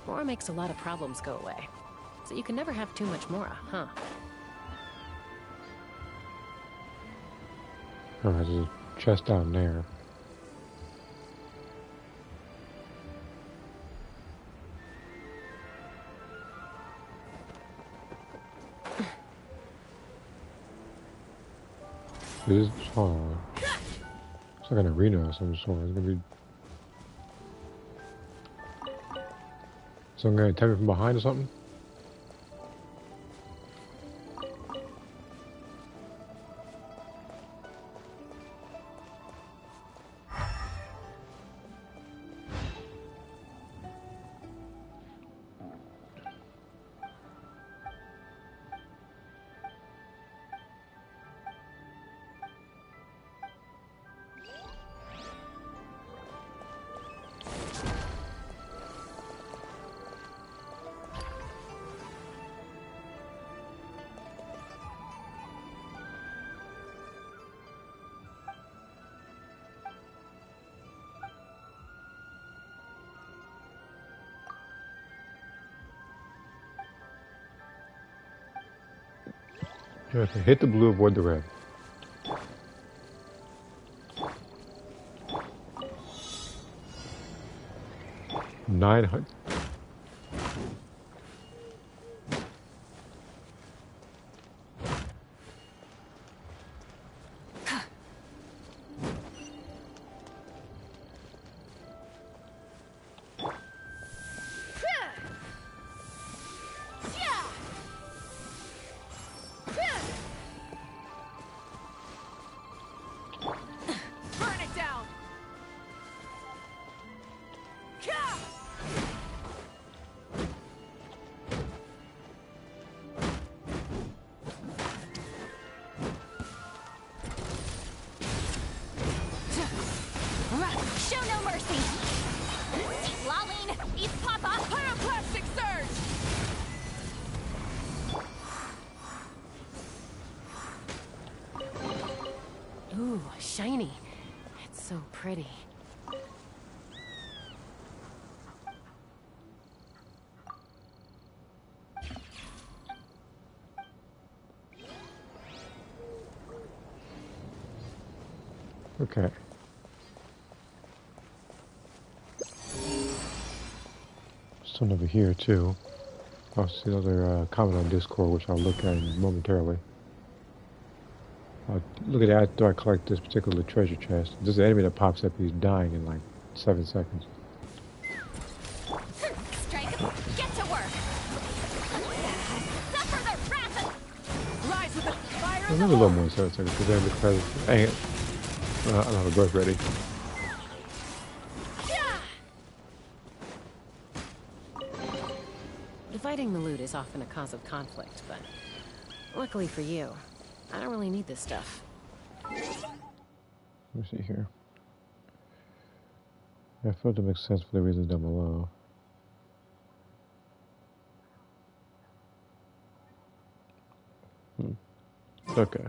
Mora makes a lot of problems go away. So you can never have too much Mora, huh? Oh, there's a chest down there. This is, hold on. It's like an arena of some sort. It's gonna be. Someone gonna attack me from behind or something? You have to hit the blue, avoid the red. 900. Burn it down! Show no mercy! Lolling! East Papa! Pyroclastic surge! Ooh, shiny. It's so pretty. Okay. Some over here too. I'll see another comment on Discord, which I'll look at momentarily. I'll look at it after I collect this particular treasure chest. This is an enemy that pops up, he's dying in like 7 seconds. Strike. Get to work. Suffer the wrath. Rise with the fire Maybe of a the little Lord. more 7 seconds because I ain't. I don't have a breath ready. Dividing the loot is often a cause of conflict, but luckily for you, I don't really need this stuff. Let me see here. I feel it makes sense for the reasons down below. Okay.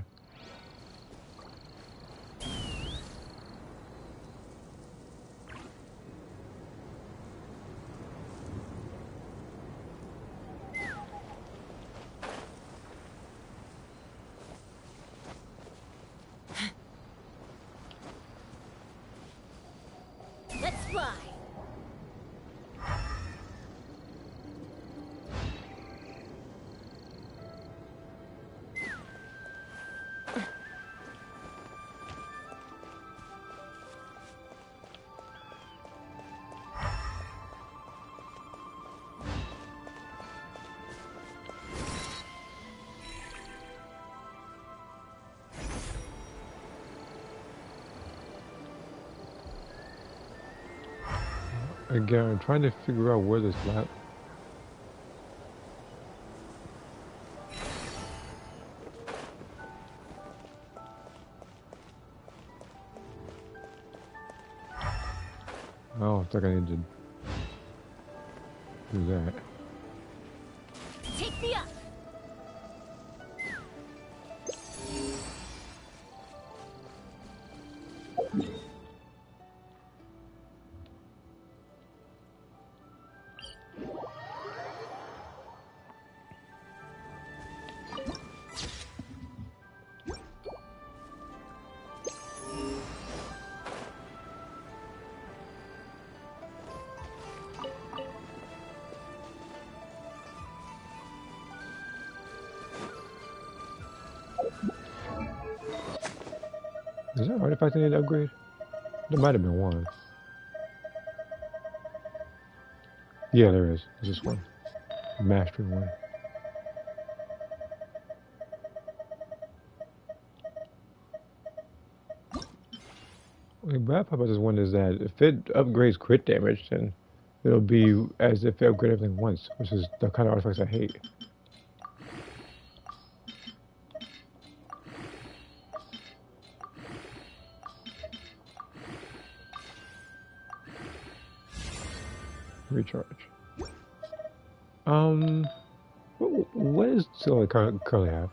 Let's fly. Again, I'm trying to figure out where this lap. Oh, I think I need to do that. Take me up. Is that an artifact I need to upgrade? There might have been one. Yeah, there is. There's this one. Mastery one. The bad part about this one is that if it upgrades crit damage, then it'll be as if it upgraded everything once, which is the kind of artifacts I hate. Recharge. What is Silly currently have?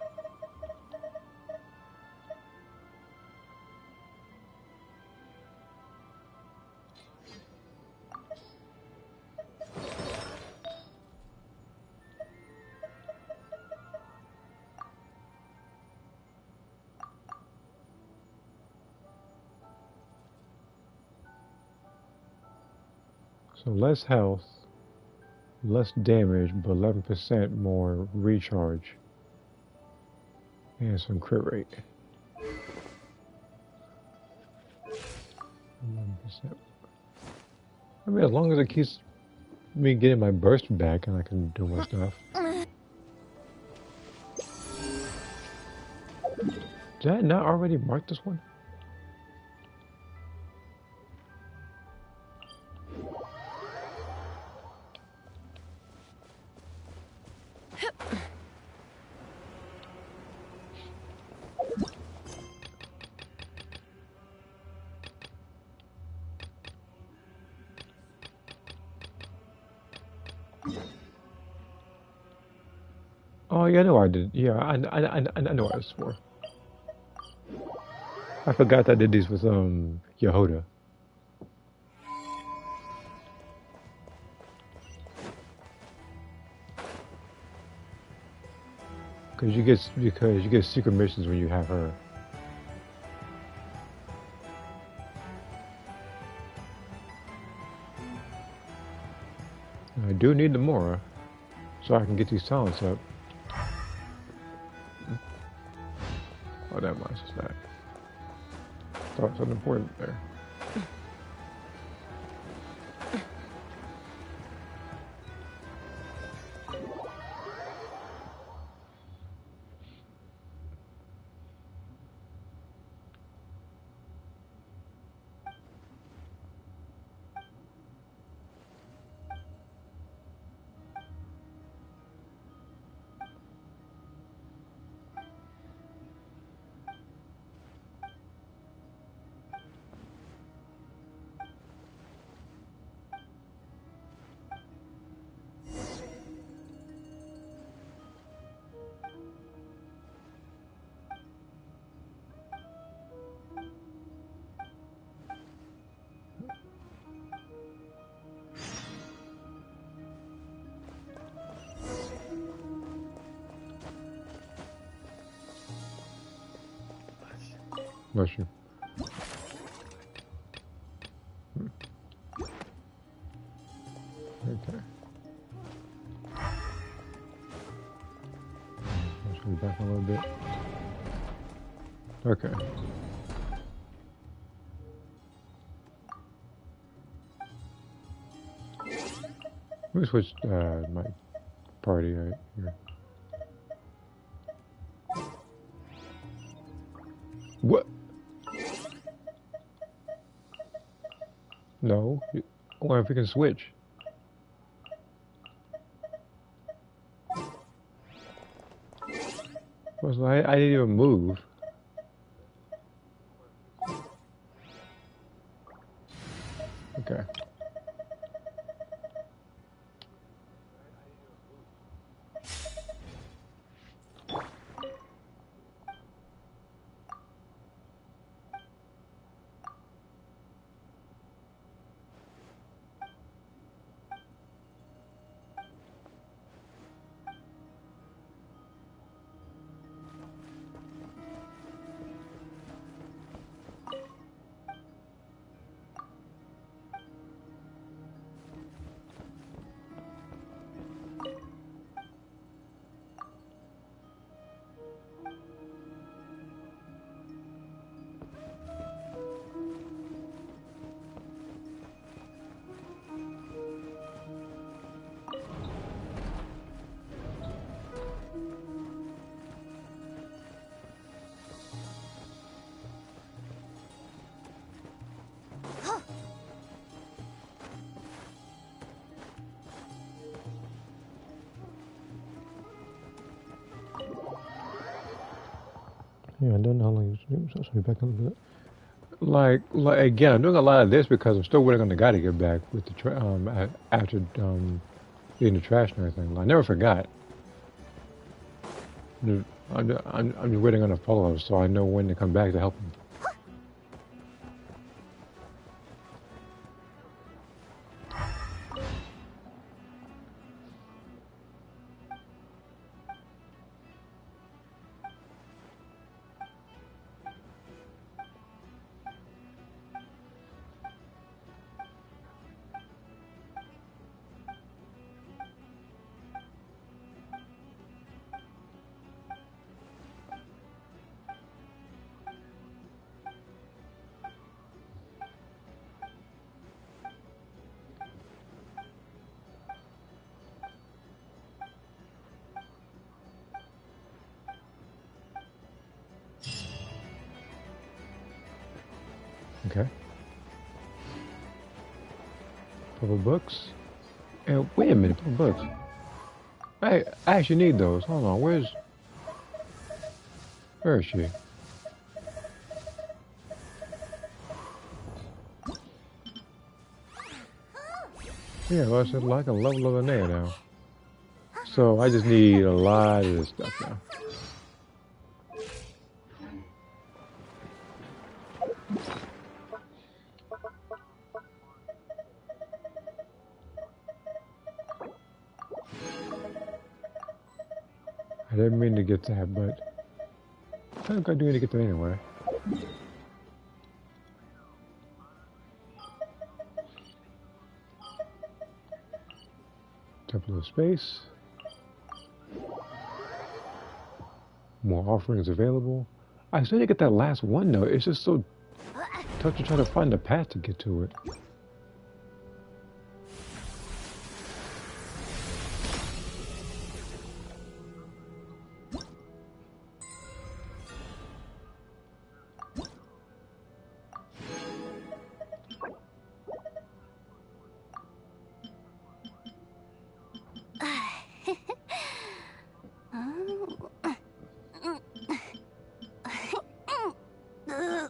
So less health, less damage, but 11% more recharge, and some crit rate. 11%. I mean, as long as it keeps me getting my burst back and I can do more stuff. Did I not already mark this one? Oh yeah, I know I did. Yeah, I know what it was for. I forgot that I did these with Yehoda. Because you get secret missions when you have her. I do need the Mora, so I can get these talents up. Oh, that mine's just that. Thought something important there. Bless you. Okay. Let's go back a little bit. Okay. Let me switch my party right here. What? No. I wonder if we can switch. I didn't even move. Okay. Yeah, I don't know how long it's be back a little bit. Like again, I'm doing a lot of this because I'm still waiting on the guy to get back with the after getting the trash and everything. I never forgot. I'm just waiting on a follow-up, so I know when to come back to help him. Okay. Couple books. And wait a minute, couple books. I actually need those. Hold on, where is she? Yeah, well, I said like a level of a nail now. So I just need a lot of this stuff now. I didn't mean to get that, but I think I do need to get that anyway. Temple of Space. More offerings available. I still didn't get that last one though. It's just so tough to try to find the path to get to it.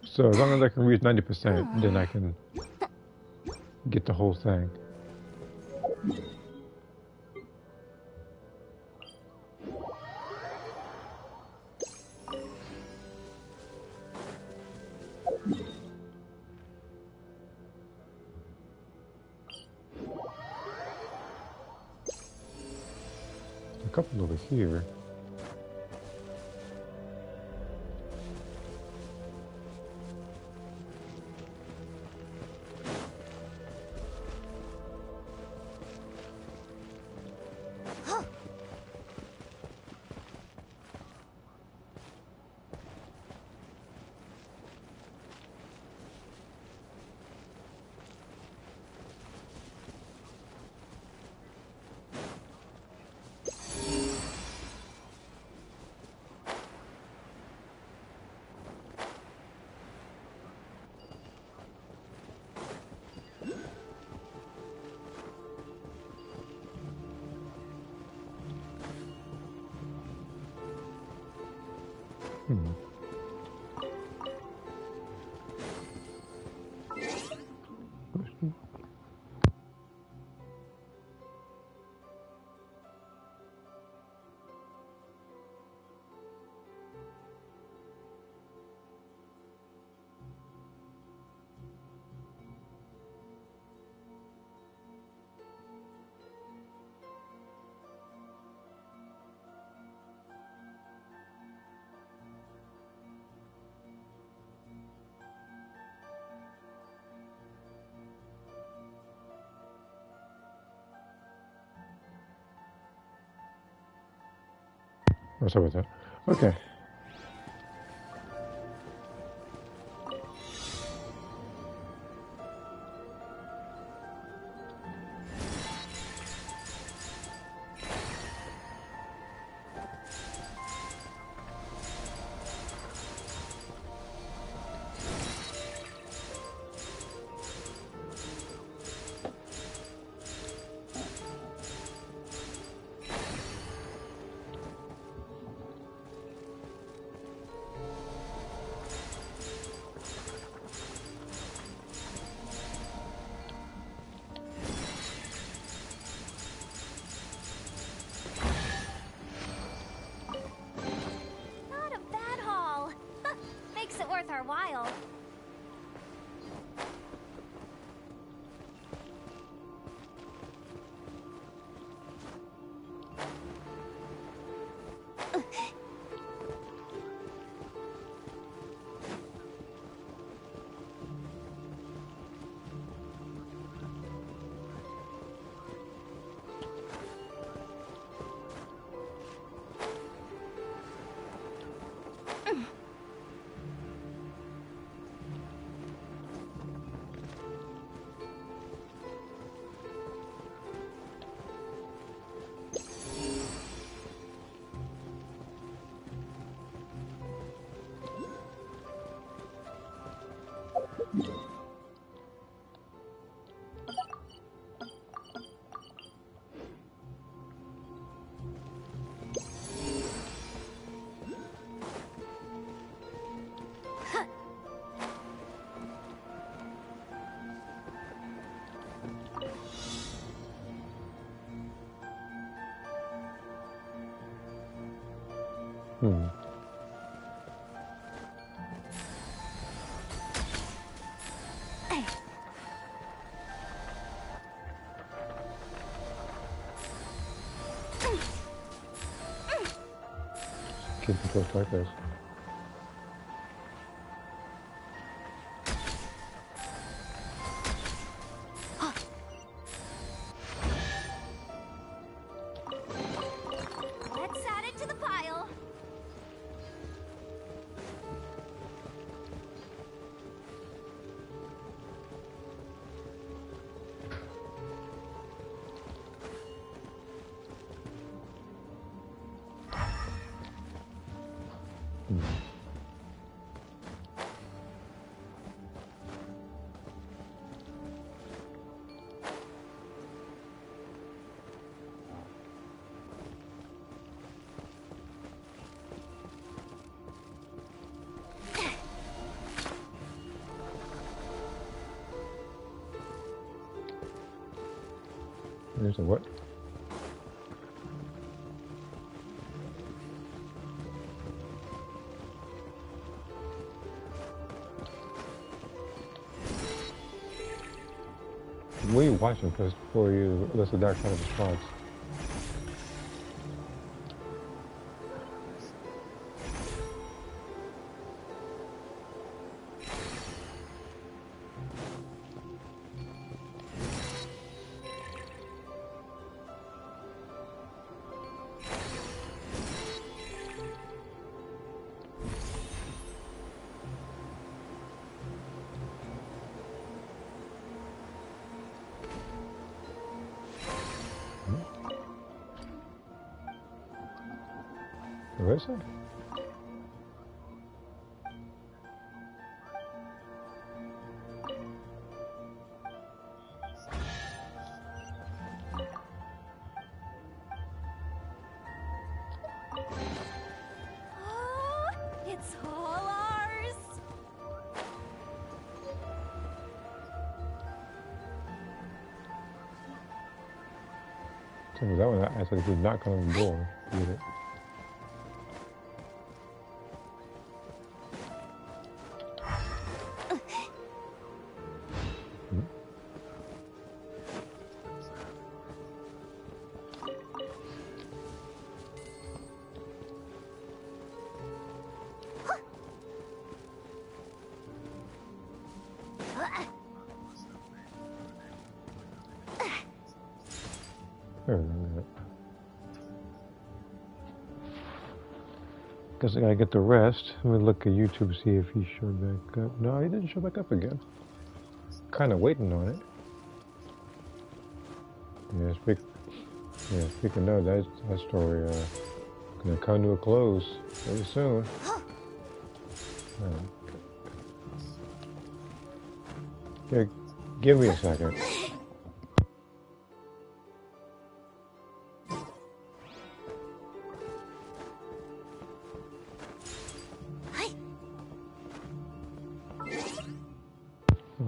So as long as I can reach 90%, then I can get the whole thing. A couple over here. Oh, sorry about that. Okay. Not a bad haul. Makes it worth our while. Hmm. Keep control targets. There's a what? What are you watching first before you listen to that kind of response? What is it? Oh, it's all ours. Tell me that one. I said if he's not coming to the door, read it. There we go. Guess I gotta get the rest. Let me look at YouTube, see if he showed back up. No, he didn't show back up again. Kind of waiting on it. Yeah, speaking of that story, gonna come to a close very soon. Yeah, give me a second.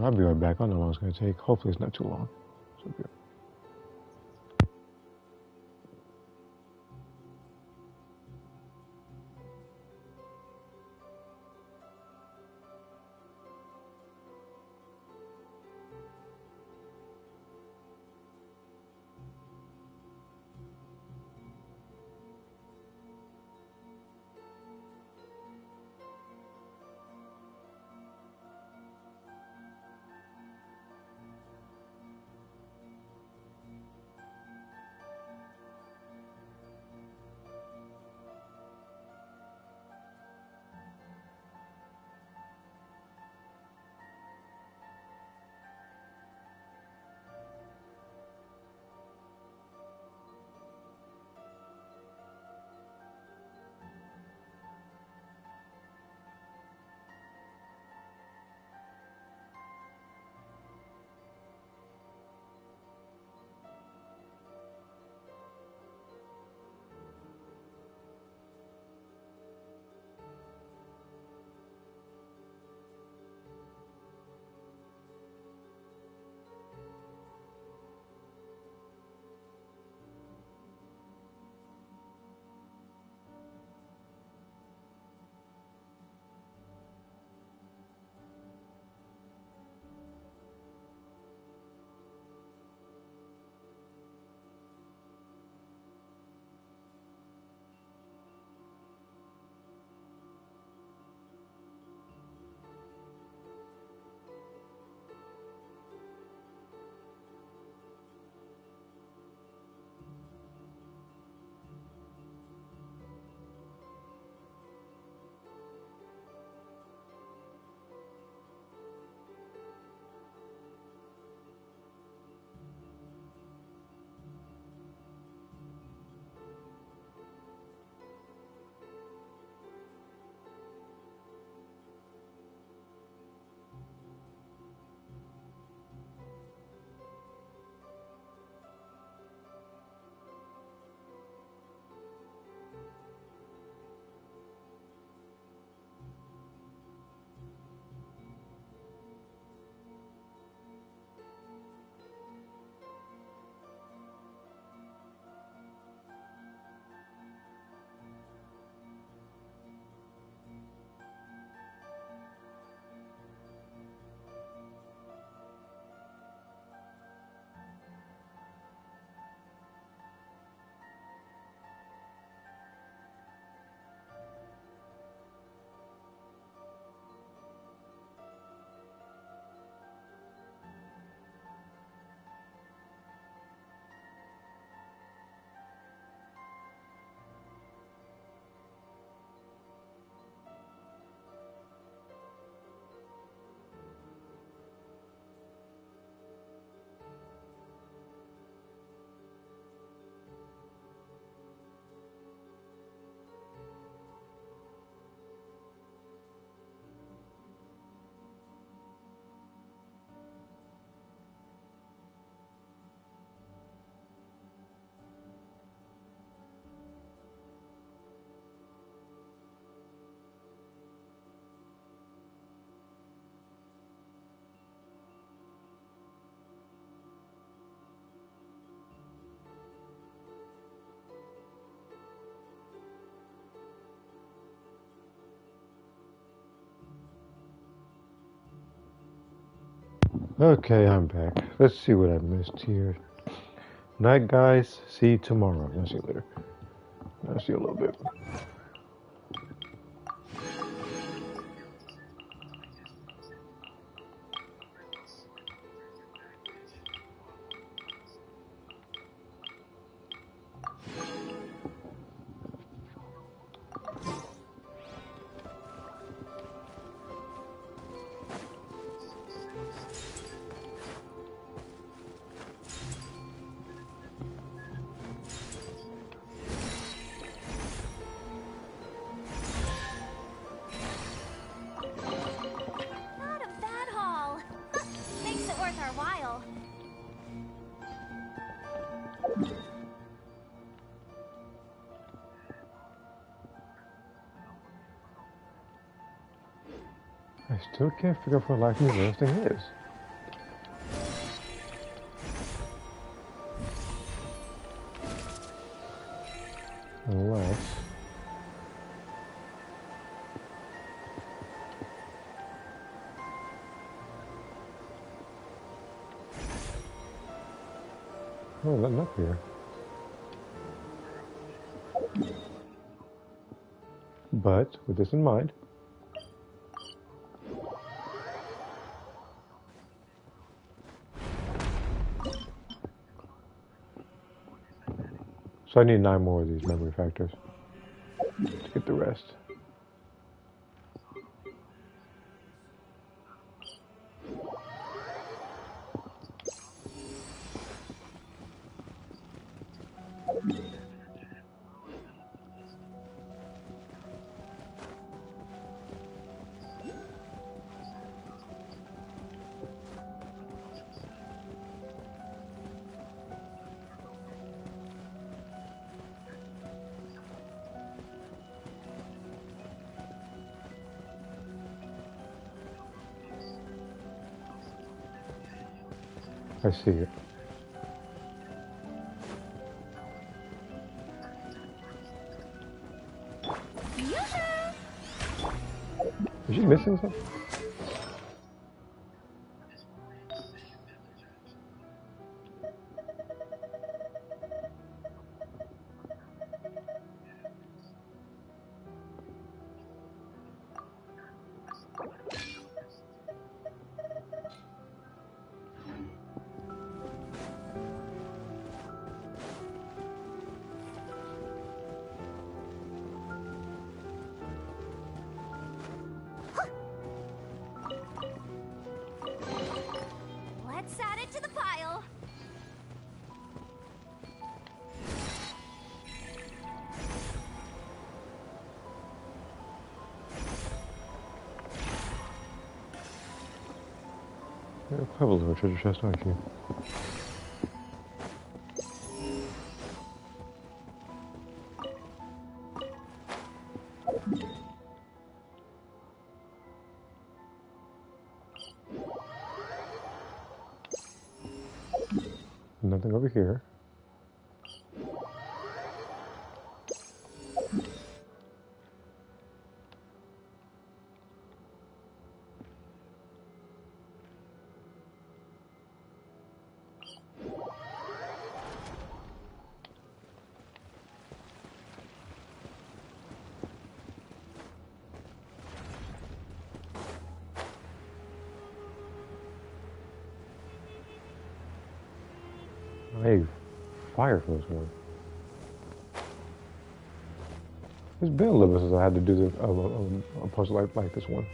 I'll be right back. I don't know how long it's gonna take. Hopefully it's not too long. So good. Okay, I'm back. Let's see what I missed here. Night, guys. See you tomorrow. I'll see you later. I'll see you a little bit. Not a bad haul. Makes it worth our while. I still can't figure out what life in this thing is. Unless... Oh, nothing up here. But, with this in mind... So I need 9 more of these memory factors to get the rest. I see it. Is she missing something? Let's add it to the pile. You're a clever little treasure chest, aren't you? Nothing over here. Hey, fire for this one. It's been a little bit since I had to do a puzzle like this one.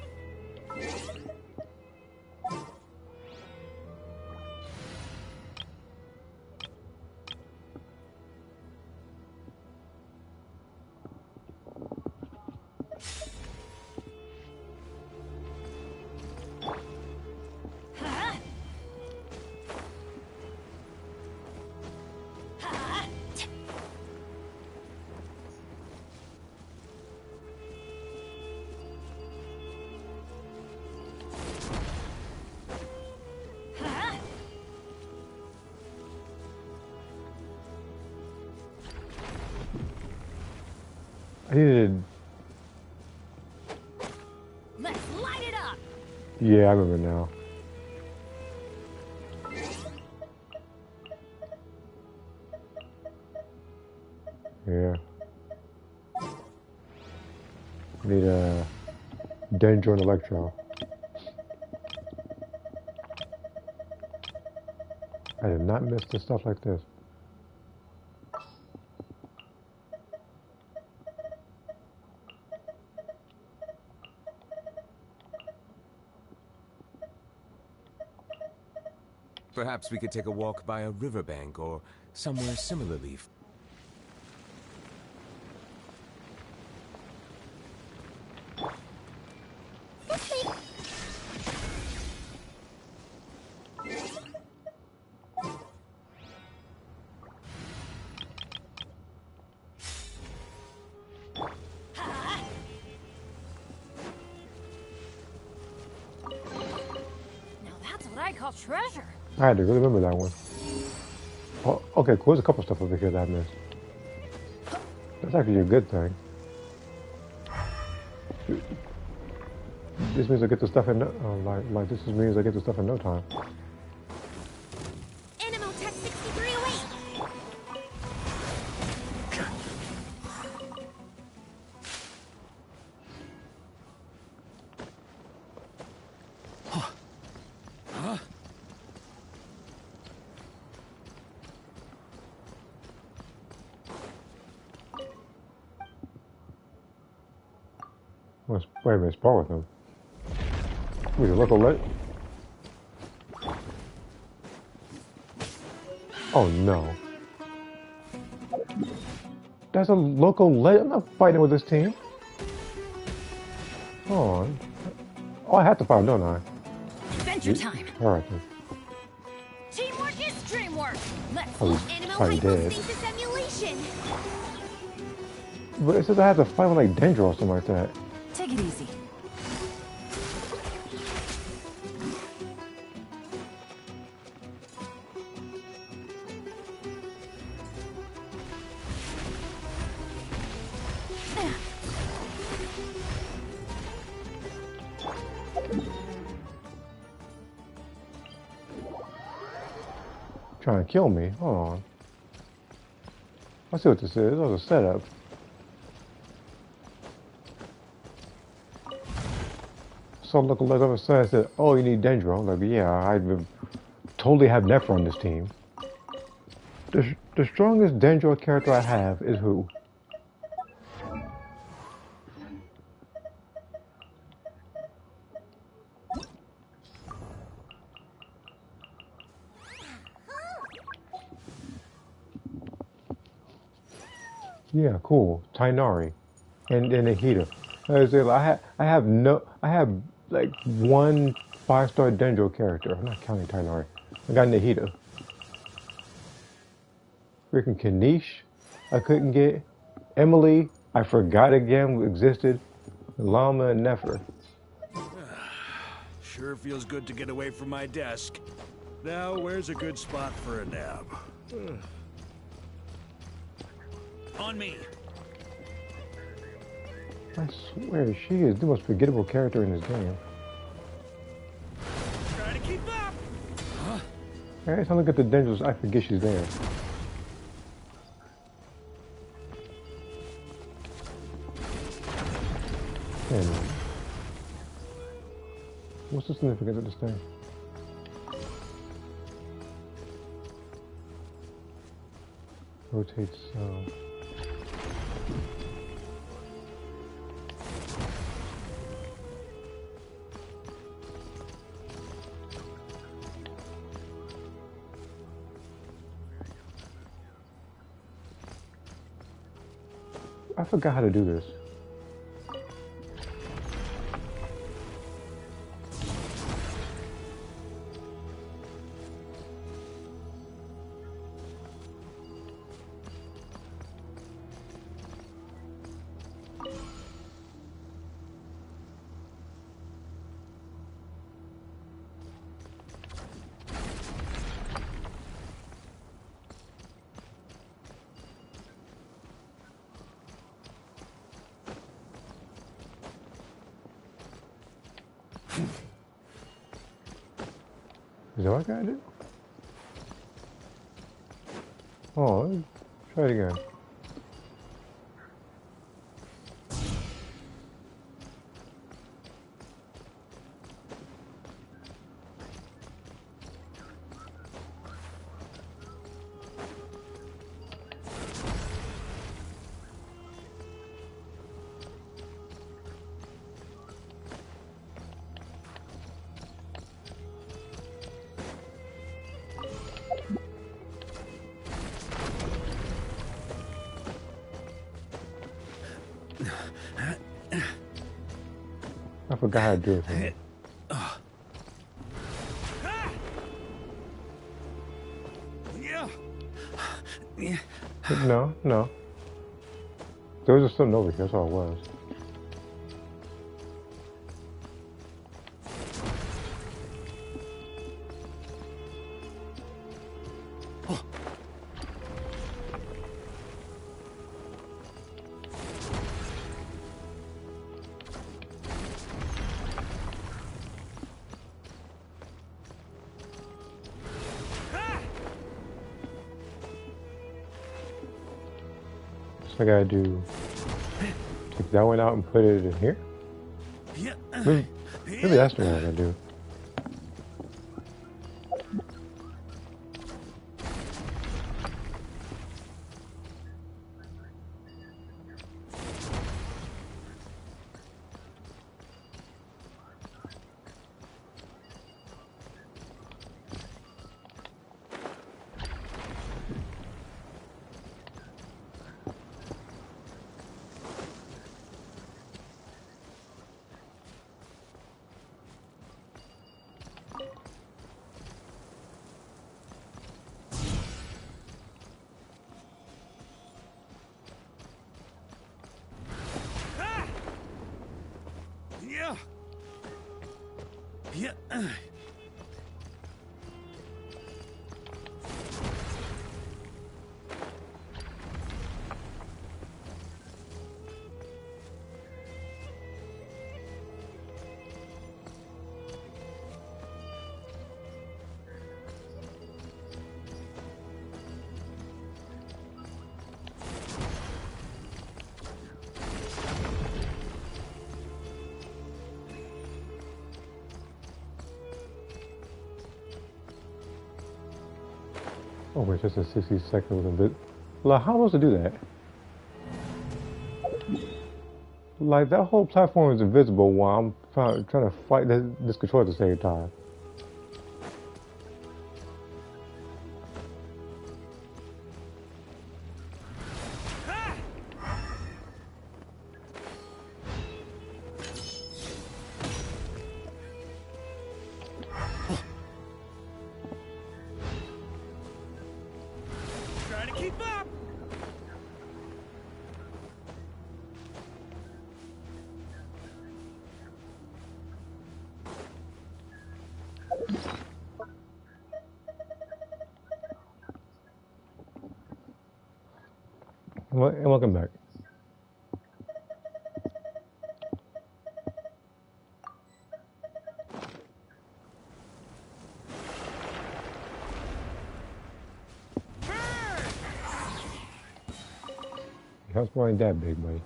I needed... Let's light it up. Yeah, I remember now. Yeah. Need a Dendro and Electro. I did not miss the stuff like this. Perhaps we could take a walk by a riverbank or somewhere similarly. Now that's what I call treasure. I had to really remember that one. Oh, okay, cool. There's a couple stuff over here that I missed. That's actually a good thing. This means I get the stuff in no, like this means I get the stuff in no time. Animal Tech 6308. Wait a minute, spar with him. Wait, a local lit? Oh no. That's a local lit? I'm not fighting with this team. Hold on. Oh, I have to fight, don't I? Adventure time. Alright then. Teamwork is dreamwork. Let's Oh, pull animal probably did. hypostasis emulation. But it says I have to fight with like Dendro or something like that. Take it easy. Trying to kill me. Hold on. I see what this is. This was a setup. Some local lit on the side said, "Oh, you need Dendro." I'm like, yeah, I totally have Nefer on this team. The strongest Dendro character I have is who? Yeah, cool. Tainari, and a heater. I have like one 5-star Dendro character. I'm not counting Tainari. I got Nahida. Freaking Kanish, I couldn't get. Emily, I forgot again existed. Llama and Nefer. Sure feels good to get away from my desk. Now, where's a good spot for a nap? On me. I swear, she is the most forgettable character in this game. Try to keep up. Every time I look at the Dendros, I forget she's there. And what's the significance of this thing? Rotates. I forgot how to do this. Is that what I gotta do? Oh, try it again. forgot how to do it. For me. No, no. There was just something over here. That's all it was. So I gotta do. Take that one out and put it in here. Maybe that's what I gotta do. Oh wait, just a 60 seconds with a bit. Like, how am I supposed to do that? Like, that whole platform is invisible while I'm trying to fight this controller at the same time. And welcome back. How's mine that big, buddy?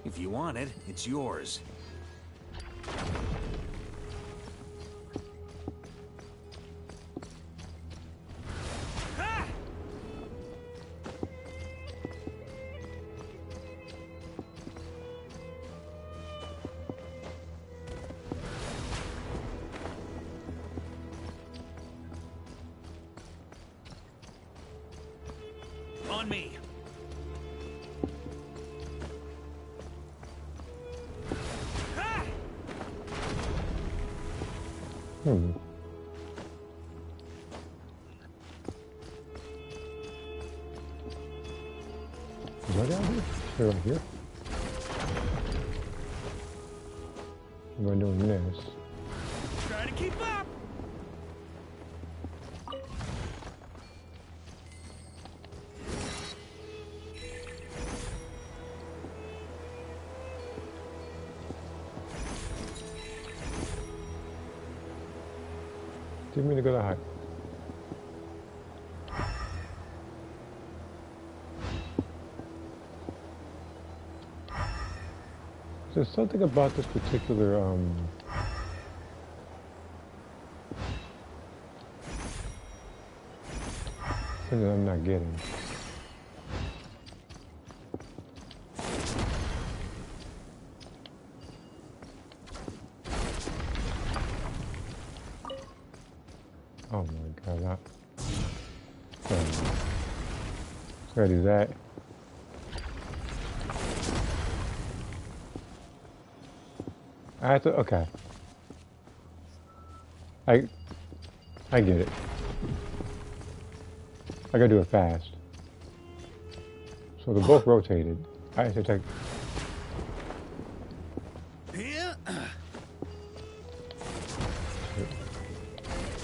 If you want it, it's yours. On me. Is that down here? They're right here. We're doing this. Try to keep up. Didn't mean to go that high. There's something about this particular thing that I'm not getting. Gotta do that. I have to, okay. I get it. I gotta do it fast. So they're both rotated. I have to take. Yeah.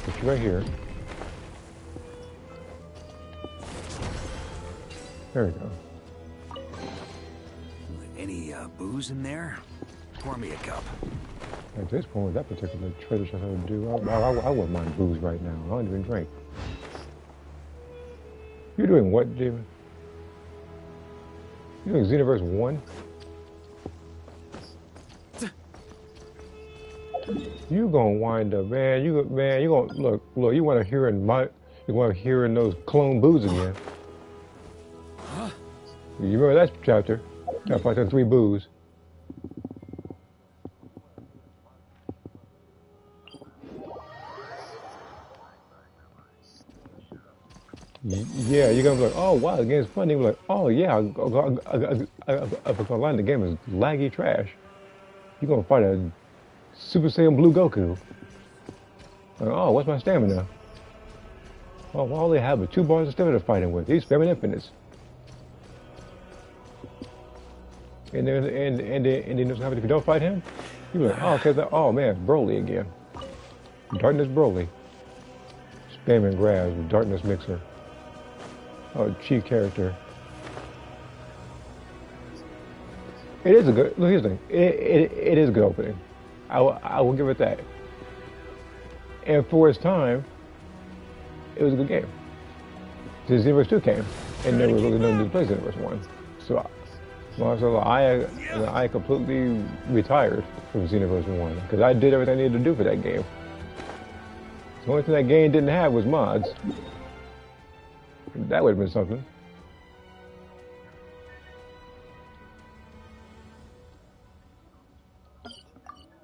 Put you right here. There we go. Any booze in there? Pour me a cup. At this point, with that particular traitor stuff I would do, I wouldn't mind booze right now. I don't even drink. You're doing what, David? You're doing Xenoverse 1? You gonna wind up, man. You gonna look. You want to hear in those clone boos again. You remember that chapter? Gotta fight them 3 boos. Yeah, you're gonna be like, oh wow, the game's fun. You're like, oh yeah, I'm gonna lie, the game is laggy trash. You're gonna fight a Super Saiyan Blue Goku. Like, oh, what's my stamina? Oh, all they have are 2 bars of stamina fighting with. He's spamming infinites. And then what's happening if you don't fight him? You're like, oh, okay, oh man, Broly again. Darkness Broly. Spamming grabs with Darkness Mixer. Oh, cheat character. It is a good. Look, here's the thing. It is a good opening. I will give it that. And for its time, it was a good game. Since Xenoverse 2 came, and there was really nothing to play Xenoverse 1. So I completely retired from Xenoverse 1 because I did everything I needed to do for that game. The only thing that game didn't have was mods. That would have been something.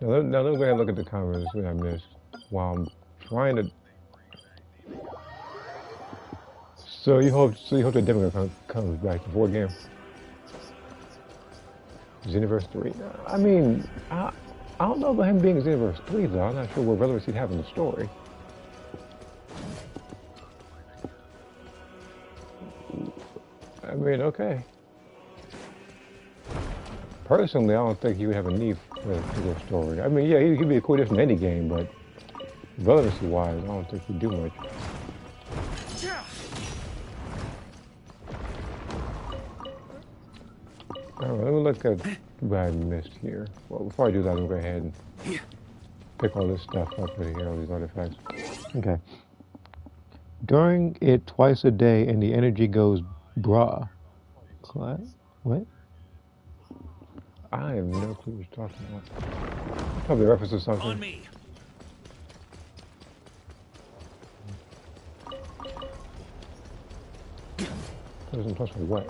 Now let me go ahead and look at the comments that I missed while I'm trying to. So you hope that Demon comes back to board game. Xenoverse 3. I mean, I don't know about him being Xenoverse 3 though. I'm not sure what relevance he'd have in the story. I mean, okay. Personally, I don't think he would have a need for the story. I mean, yeah, he'd be a cool addition to any game, but relevancy-wise, I don't think he'd do much. Alright, let me look at what I missed here. Well, before I do that, I'm going to go ahead and pick all this stuff up right here, all these artifacts. Okay. During it twice a day and the energy goes brah. What? I have no clue what you're talking about. Probably a reference to something. On me. Doesn't plus for what?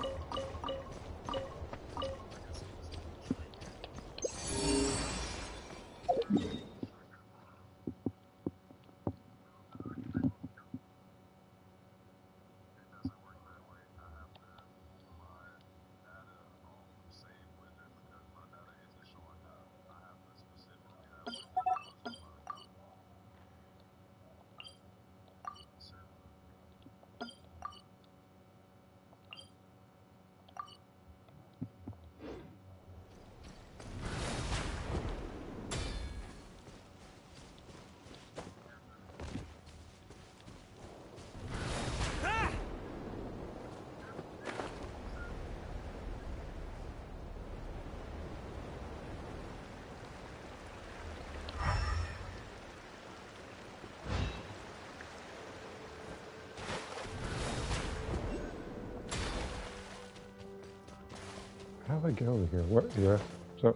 How do I get over here? What? Yeah. So.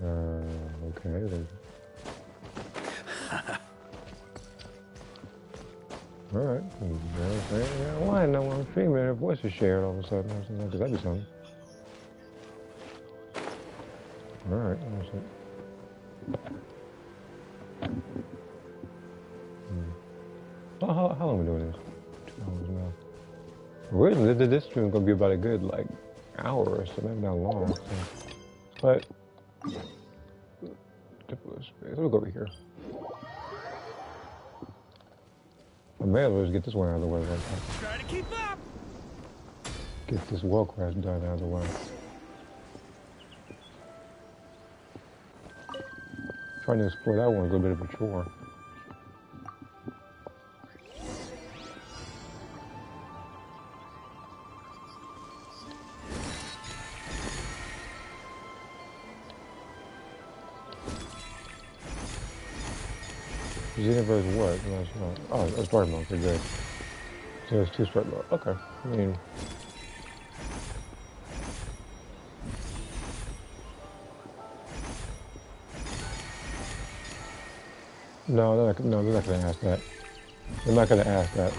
Okay. All right. Well, I know I'm streaming. Her voice is shared all of a sudden. Because that'd be something. All right. How long are we doing this? 2 hours now. Originally, this stream gonna be about a good like hour or so, maybe not long. So. But we'll go over here. I may as well just get this one out of the way right now. Try to keep up. Get this wall crash done out of the way. Trying to explore that one is a little bit of a chore. Universe what? No, it's not. Oh, it's story mode. Okay, good. So it's 2 story mode. Okay. I mean, no, they're not gonna ask that. They're not gonna ask that.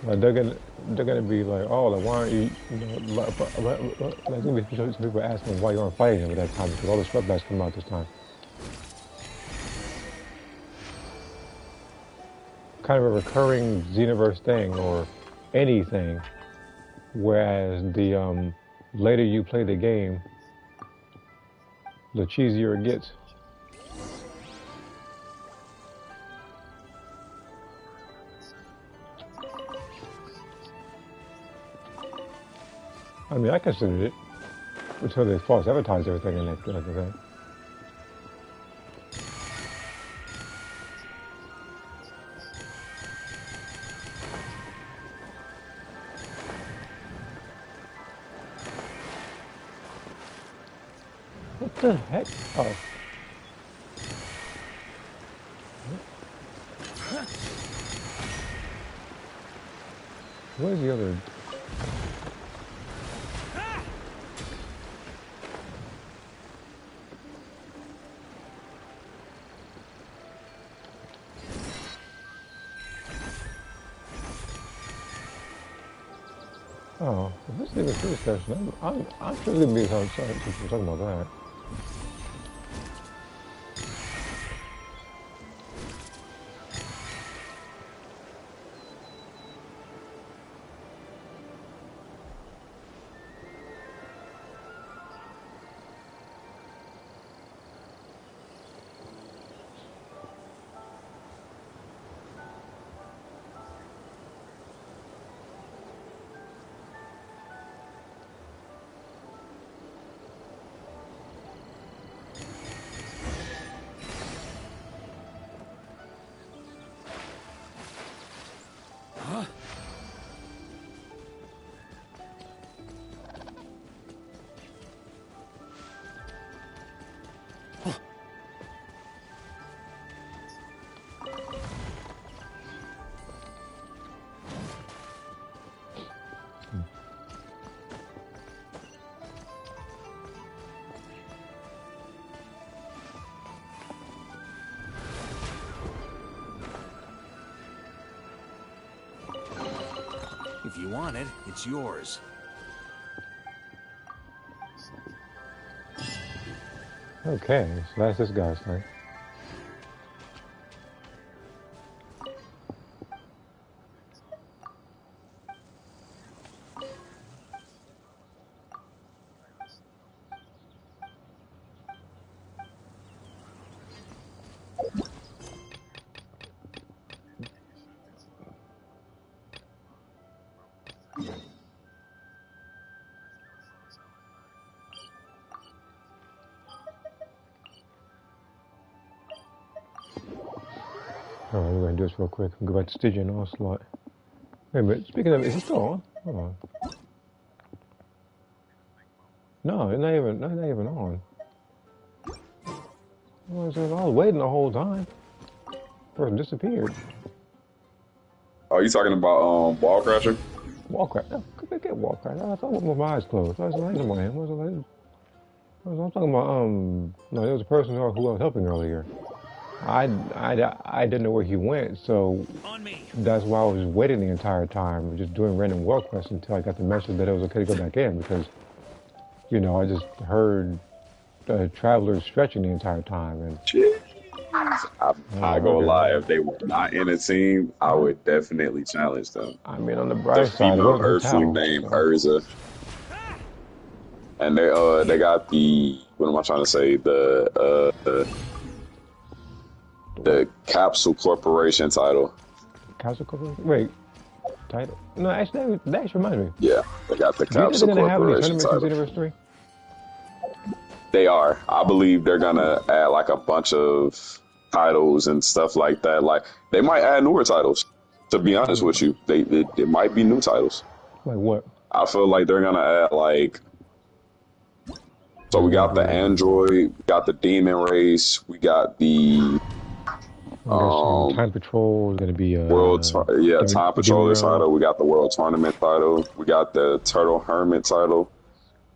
Like they're gonna be like, oh, like why aren't you? You know, like there's gonna be some people asking why you aren't fighting them at that time because all the sweat bats come out this time. Kind of a recurring Xenoverse thing or anything, whereas the later you play the game, the cheesier it gets. I mean, I considered it until they false advertised everything and everything. What the heck? Oh. Where's the other? Oh, if this is even serious question, I'm sure there's gonna be some people talking about that. If you want it, it's yours. Okay, so that's this guy's thing. Alright, we're going to do this real quick. Go back to Stygian Onslaught. Wait a minute, speaking of, is it still on? Hold on. No, it's not even on. I was waiting the whole time. Person disappeared. Are you talking about Wall Crasher? Wall crash. No, get wall crash. I thought with my eyes closed. I was like, him. I'm talking about no, there was a person who I was helping earlier. I didn't know where he went, so that's why I was waiting the entire time, just doing random wall quests until I got the message that it was okay to go back in because, you know, I just heard travelers stretching the entire time and. I Oh, go lie. okay. If they were not in a team, I would definitely challenge them. I mean, on the The bright side, it female wasn't her Earthling towel, named so Urza, and they got the what am I trying to say? The Capsule Corporation title. Castle Corporation. Wait, title? No, actually, that actually reminds me. Yeah, they got the Do you think Capsule they're gonna have any Corporation tournaments in title. Xenoverse 3? They are. I believe they're gonna add like a bunch of titles and stuff like that. Like they might add newer titles. To be honest with you, it might be new titles. Like what? I feel like they're gonna add like. So we got the android, we got the demon race, we got the I guess Time Patrol is gonna be Time Demon Patroller Realm. title, we got the World Tournament title, we got the Turtle Hermit title.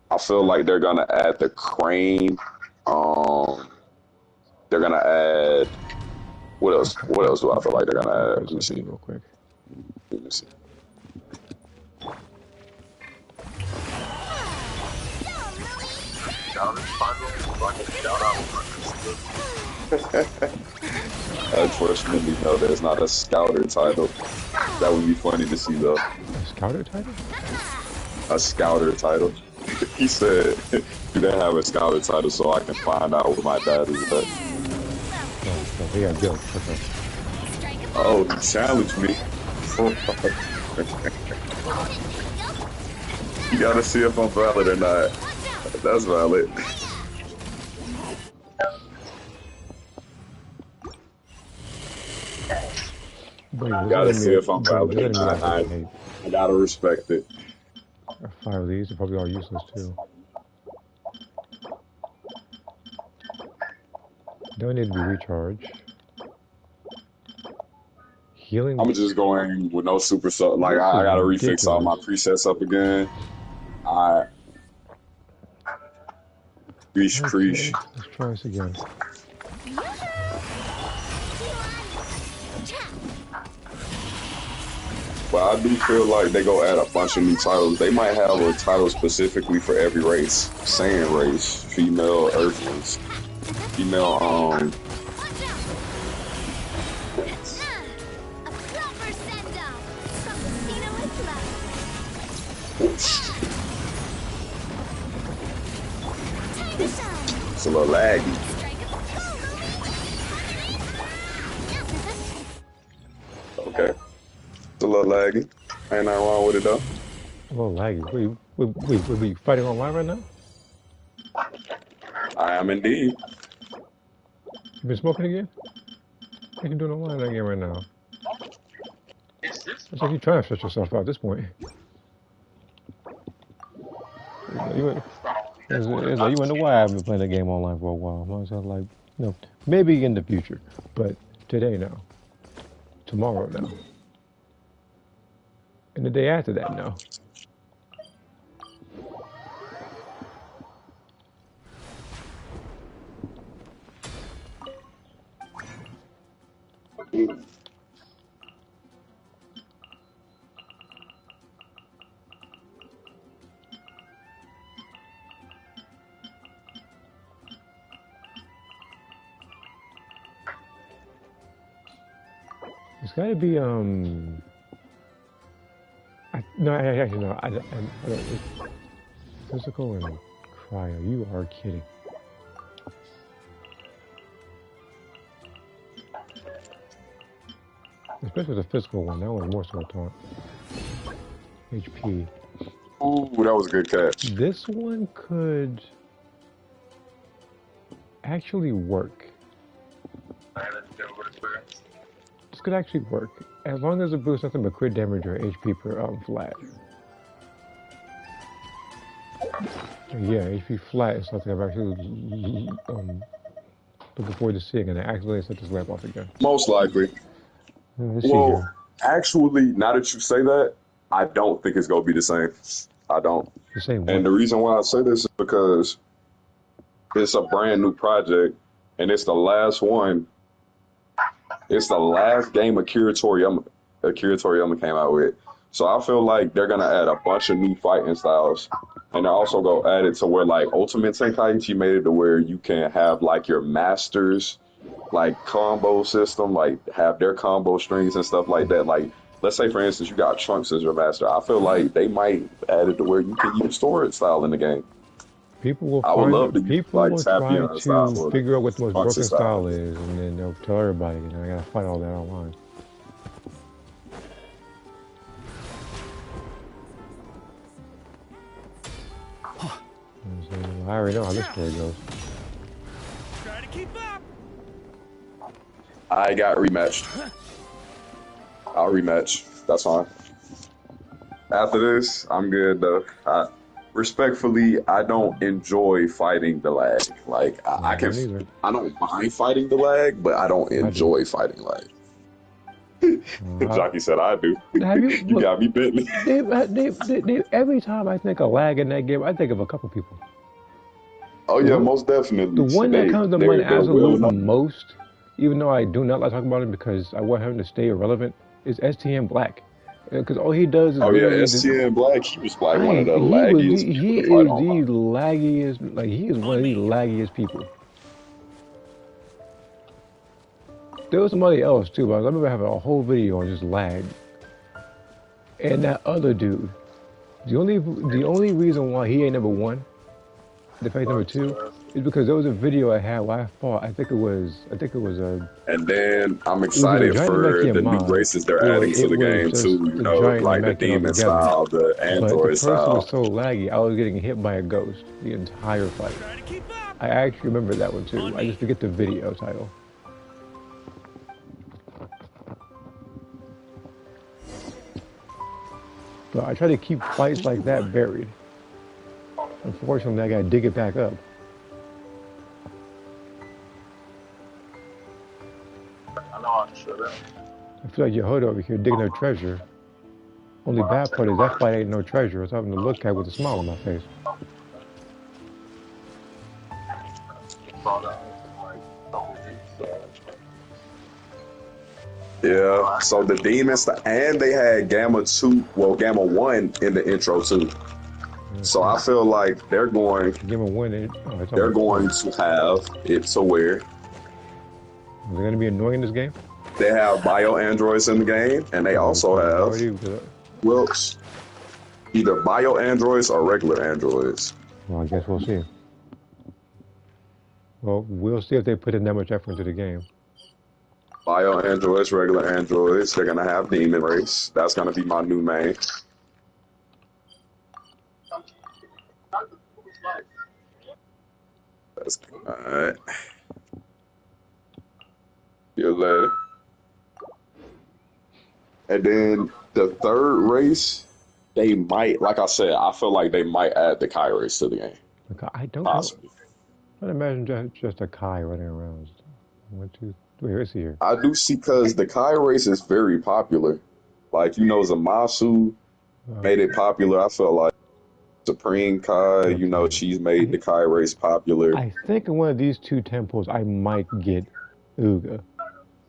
I feel like they're gonna add the Crane. They're gonna add what else? What else do I feel like they're gonna add? Let me see. Real quick. Let me see. Unfortunately, no, there's not a Scouter title. That would be funny to see though. A Scouter title? A Scouter title. He said, "Do they have a Scouter title so I can find out what my dad is at?" Oh, they got guilt. Okay. Oh, he challenged me. You gotta see if I'm valid or not. That's valid. Wait, Gotta see if I'm valid or does that not. mean I gotta respect it. 5 of these are probably all useless too. Don't need to be recharged. Healing. I'm just going with no super sub. Like I gotta refix all my presets up again. Creesh. Let's try this again. But I do feel like they go add a bunch of new titles. They might have a title specifically for every race. Saiyan race, female Earthlings, female It's a little laggy. Okay. It's a little laggy. Ain't nothing wrong with it though. A little laggy. We fighting online right now? I am indeed. You been smoking again? What you doing online again right now? It's like you trying to shut yourself out at this point. It's like you wonder why I haven't been playing the game online for a while. I was like, maybe in the future, but today now, tomorrow now, and the day after that now. It's got to be actually no. I don't. It's physical and cryo. You are kidding. Especially the physical one. That one's more so taunt. HP. Ooh, that was a good catch. This one could actually work. This could actually work as long as it boosts nothing but crit damage or HP per flat. Yeah, HP flat is something I've actually looking forward to seeing, and I accidentally set this lamp off again. Most likely. Well, actually, now that you say that, I don't think it's gonna be the same. I don't. The same. And the reason why I say this is because it's a brand new project, and it's the last one. It's the last game Akira Toriyama came out with. So I feel like they're gonna add a bunch of new fighting styles, and they're also gonna add it to where like Ultimate Tenkaichi made it to where you can have like your masters like combo system, like have their combo strings and stuff like that. Like, let's say for instance, you got Trunks as your master. I feel like they might add it to where you can use storage style in the game. People will I would find love it. to use People like will try Tapion style to or figure out what the most Trunks broken style. style is, and then they'll tell everybody. You know, I gotta fight all that online. So, I already know how this story goes. Try to keep up. I got rematched. I'll rematch. That's fine. After this, I'm good though. Respectfully, I don't enjoy fighting the lag. Like I I can, don't either. I don't mind fighting the lag, but I don't I do. enjoy fighting lag. Uh, Jockey said I do. have you You look? got me bitten. Every time I think of lag in that game, I think of a couple people. Oh The yeah, one, most the definitely. one that comes to mind They're absolute well known. most, even though I do not like talking about him because I want him to stay irrelevant, is STM Black. Because all he does is Oh yeah, literally just, STN Black. He was like one of I the he laggiest people he to fight is the online. laggiest, like he is one On of the me. laggiest people. There was somebody else too, but I remember having a whole video on just lag. And that other dude, the only reason why he ain't number one, the fact number two, is because there was a video I had where I fought. And then I'm It was either excited Giant for Namekian the new mod races they're or adding to it the was game just too. You the know, Giant like the Namekian demon altogether. style, the But the android person was style. so laggy, I was getting hit by a ghost the entire fight. Try to keep up. I actually remember that one too. On I just me. forget the video title. But I try to keep fights like that buried. Unfortunately, I gotta dig it back up. I feel like your hood over here digging up treasure. Only bad part is that fight ain't no treasure. It's something to look at with a smile on my face. Yeah. So the demons, and they had Gamma 2, well, Gamma 1 in the intro too. So I feel like Give him a win. It's they're almost going full. to have it to where Is it gonna be annoying in this game? they have bio androids in the game, and they also have, Already, well, either bio androids or regular androids. well, I guess we'll see. Well, we'll see if they put in that much effort into the game. Bio androids, regular androids. They're gonna have demon race. That's gonna be my new main. That's all right. See you later. And then the third race, they might, like I said, I feel like they might add the Kai race to the game, Like, I don't know. possibly. I'd imagine just a Kai running around. One, two, three. Let's see here. I do see because the Kai race is very popular. Like, you know, Zamasu made it popular. I feel like Supreme Kai, you know, Okay. she's made the Kai race popular. I think in one of these two temples, I might get Uga.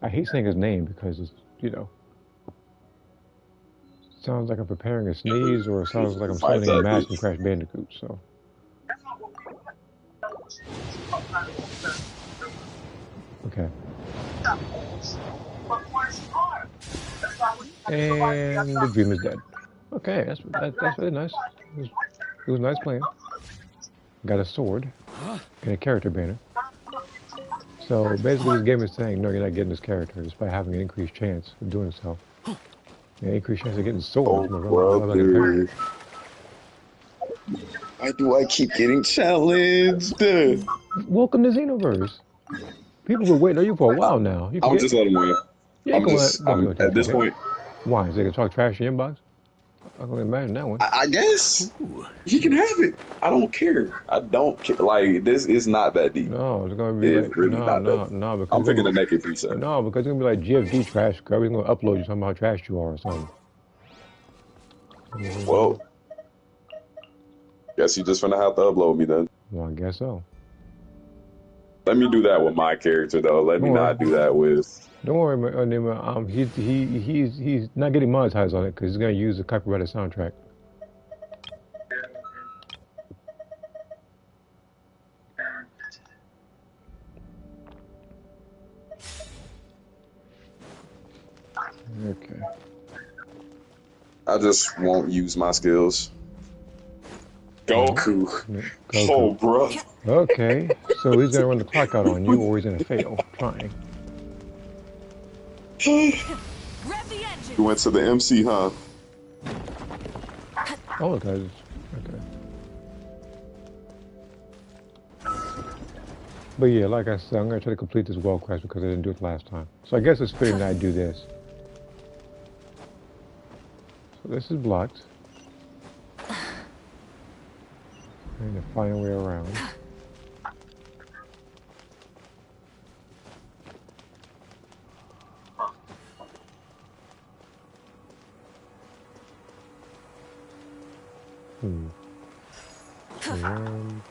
I hate saying his name because it's, sounds like I'm preparing a sneeze or it sounds like I'm Fight summoning a that mask from bitch. Crash Bandicoot, so. Okay. And the dream is dead. Okay, that's really nice. It was nice playing. Got a sword and a character banner. So basically this game is saying, no, you're not getting this character despite having an increased chance of doing so. An increased chance of getting swords Oh, from a relevant character. brother. Why do I keep getting challenged? Welcome to Xenoverse. People were waiting on you for a while now. You I'm forget? just letting win. You ain't gonna let, I'm okay, at this okay. point. Why? So they can talk trash in your inbox? I can imagine that one. I guess he can have it. I don't care. I don't care. Like, this is not that deep. No, it's gonna be It's like, really not that deep. because I'm it's gonna picking be, the naked preset. no, because it's gonna be like GFD trash scrub. He's gonna upload you talking about how trash you are or something. Well, guess you just gonna have to upload me then. Well, I guess so. Let me do that with my character though. Let me Don't worry. not do that with. Don't worry, Nima. He's not getting monetized on it because he's gonna use the copyrighted soundtrack. Okay. I just won't use my skills. Right. Goku. Goku. Oh, bro. Okay. So he's gonna run the clock out on you, or he's gonna fail trying. You Rev the engine. went to the MC, huh? Oh, okay. Okay. But yeah, like I said, I'm gonna try to complete this world quest because I didn't do it last time. So I guess it's fitting that I do this. So this is blocked. And to find a way around. One,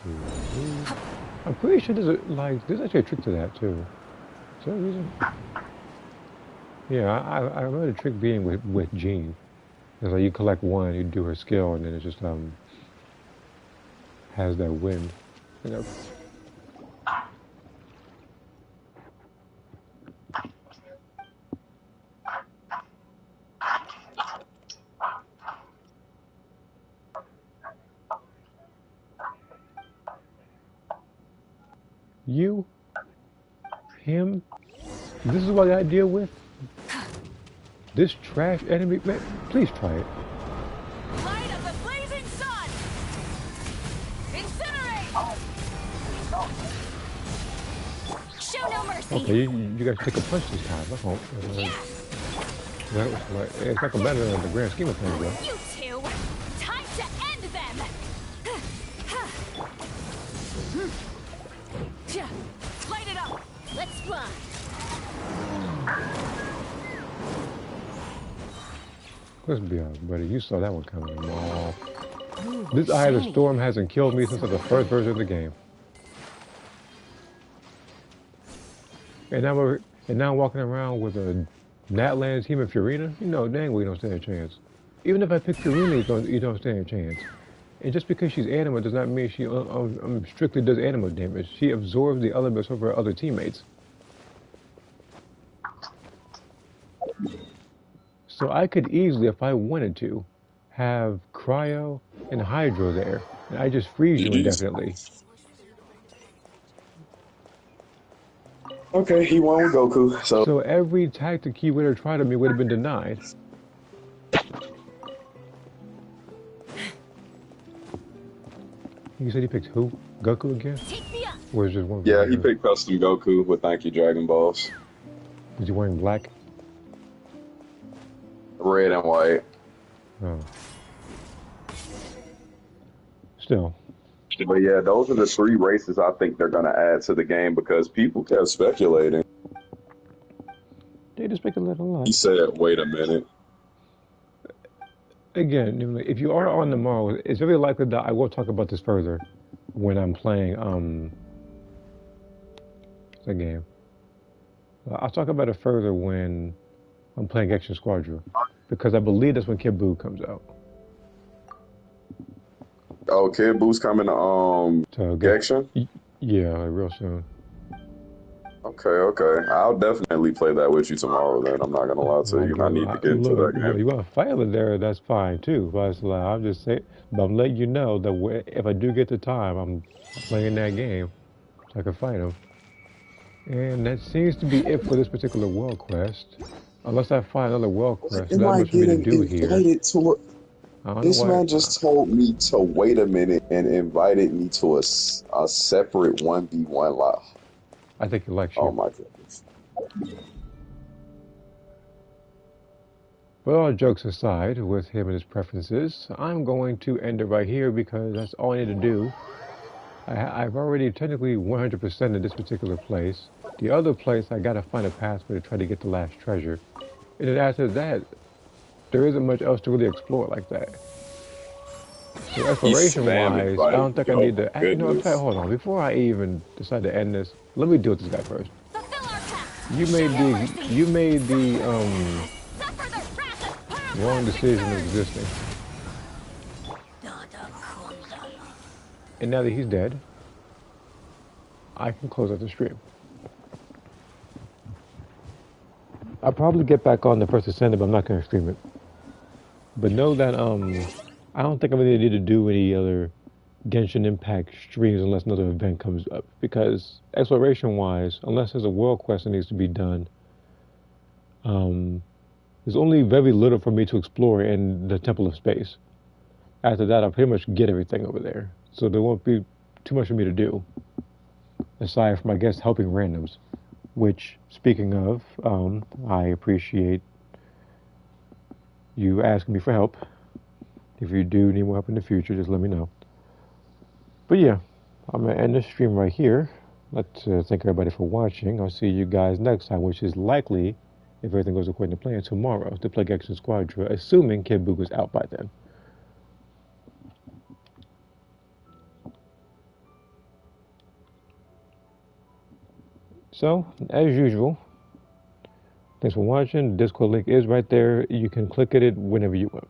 two, three. I'm pretty sure there's there's actually a trick to that too. Is there a reason? Yeah, I remember the trick being with Jean. It's like you collect one, you do her skill, and then it just has that wind. You know. You, him. This is what I deal with. This trash enemy. Man, please try it. Light of the blazing sun. Incinerate. Show no mercy. Okay, you guys take a punch this time. That's all. It's not better in the grand scheme of things, though. You two. Time to end them. Light it up. Let's fly. Let's be honest, buddy. You saw that one coming. No. This Eye of the Storm hasn't killed me since the first version of the game. And now I'm walking around with a Natlan's Human Furina. You know, dang, we don't stand a chance. Even if I pick Furina, you don't stand a chance. And just because she's animal does not mean she strictly does animal damage. She absorbs the elements of her other teammates. So I could easily, if I wanted to, have Cryo and Hydro there, and I just freeze you indefinitely. Okay, he won with Goku, so... So every tactic he would have tried on me would have been denied. You said he picked who? Goku again? Or is just one? Yeah, he picked custom Goku with Thank You Dragon Balls. Is he wearing black? Red and white. Oh. Still. But yeah, those are the three races I think they're going to add to the game because people kept speculating. They just make a little lot. He said, wait a minute. Again, if you are on tomorrow, it's very likely that I will talk about this further when I'm playing the game. I'll talk about it further when I'm playing Genshin Squadron, because I believe that's when Kid Buu comes out. Oh, Kid Boo's coming to Genshin? Yeah, real soon. Okay. I'll definitely play that with you tomorrow then. I'm not going to lie to you. I need to get into that game. You want to fight over there, that's fine too. But I'm just saying, but I'm letting you know that if I do get the time, I'm playing that game so I can fight him. And that seems to be it for this particular world quest. Unless I find another world quest, there's not much for me to do here. This man just told me to wait a minute and invited me to a separate 1v1 live. I think he likes you. Oh my goodness. But all jokes aside, with him and his preferences, I'm going to end it right here because that's all I need to do. I've already technically 100% in this particular place. The other place, I gotta find a pathway to try to get the last treasure. And then after that, there isn't much else to really explore like that. So exploration-wise, I don't think I need to... You know, in fact, hold on. Before I even decide to end this, let me deal with this guy first. You made the wrong decision of existing. And now that he's dead, I can close out the stream. I'll probably get back on the first Ascendant, but I'm not gonna stream it. But know that I don't think I'm gonna need to do any other Genshin Impact streams unless another event comes up. Because exploration wise, unless there's a world quest that needs to be done, um, there's only very little for me to explore in the Temple of Space. After that, I'll pretty much get everything over there. So there won't be too much for me to do, aside from, I guess, helping randoms. Which, speaking of, I appreciate you asking me for help. If you do need more help in the future, just let me know. But yeah, I'm going to end this stream right here. Let's thank everybody for watching. I'll see you guys next time, which is likely, if everything goes according to plan, tomorrow to play Genshin Squadra, assuming Kid Booga's out by then. So, as usual, thanks for watching. The Discord link is right there. You can click at it whenever you want.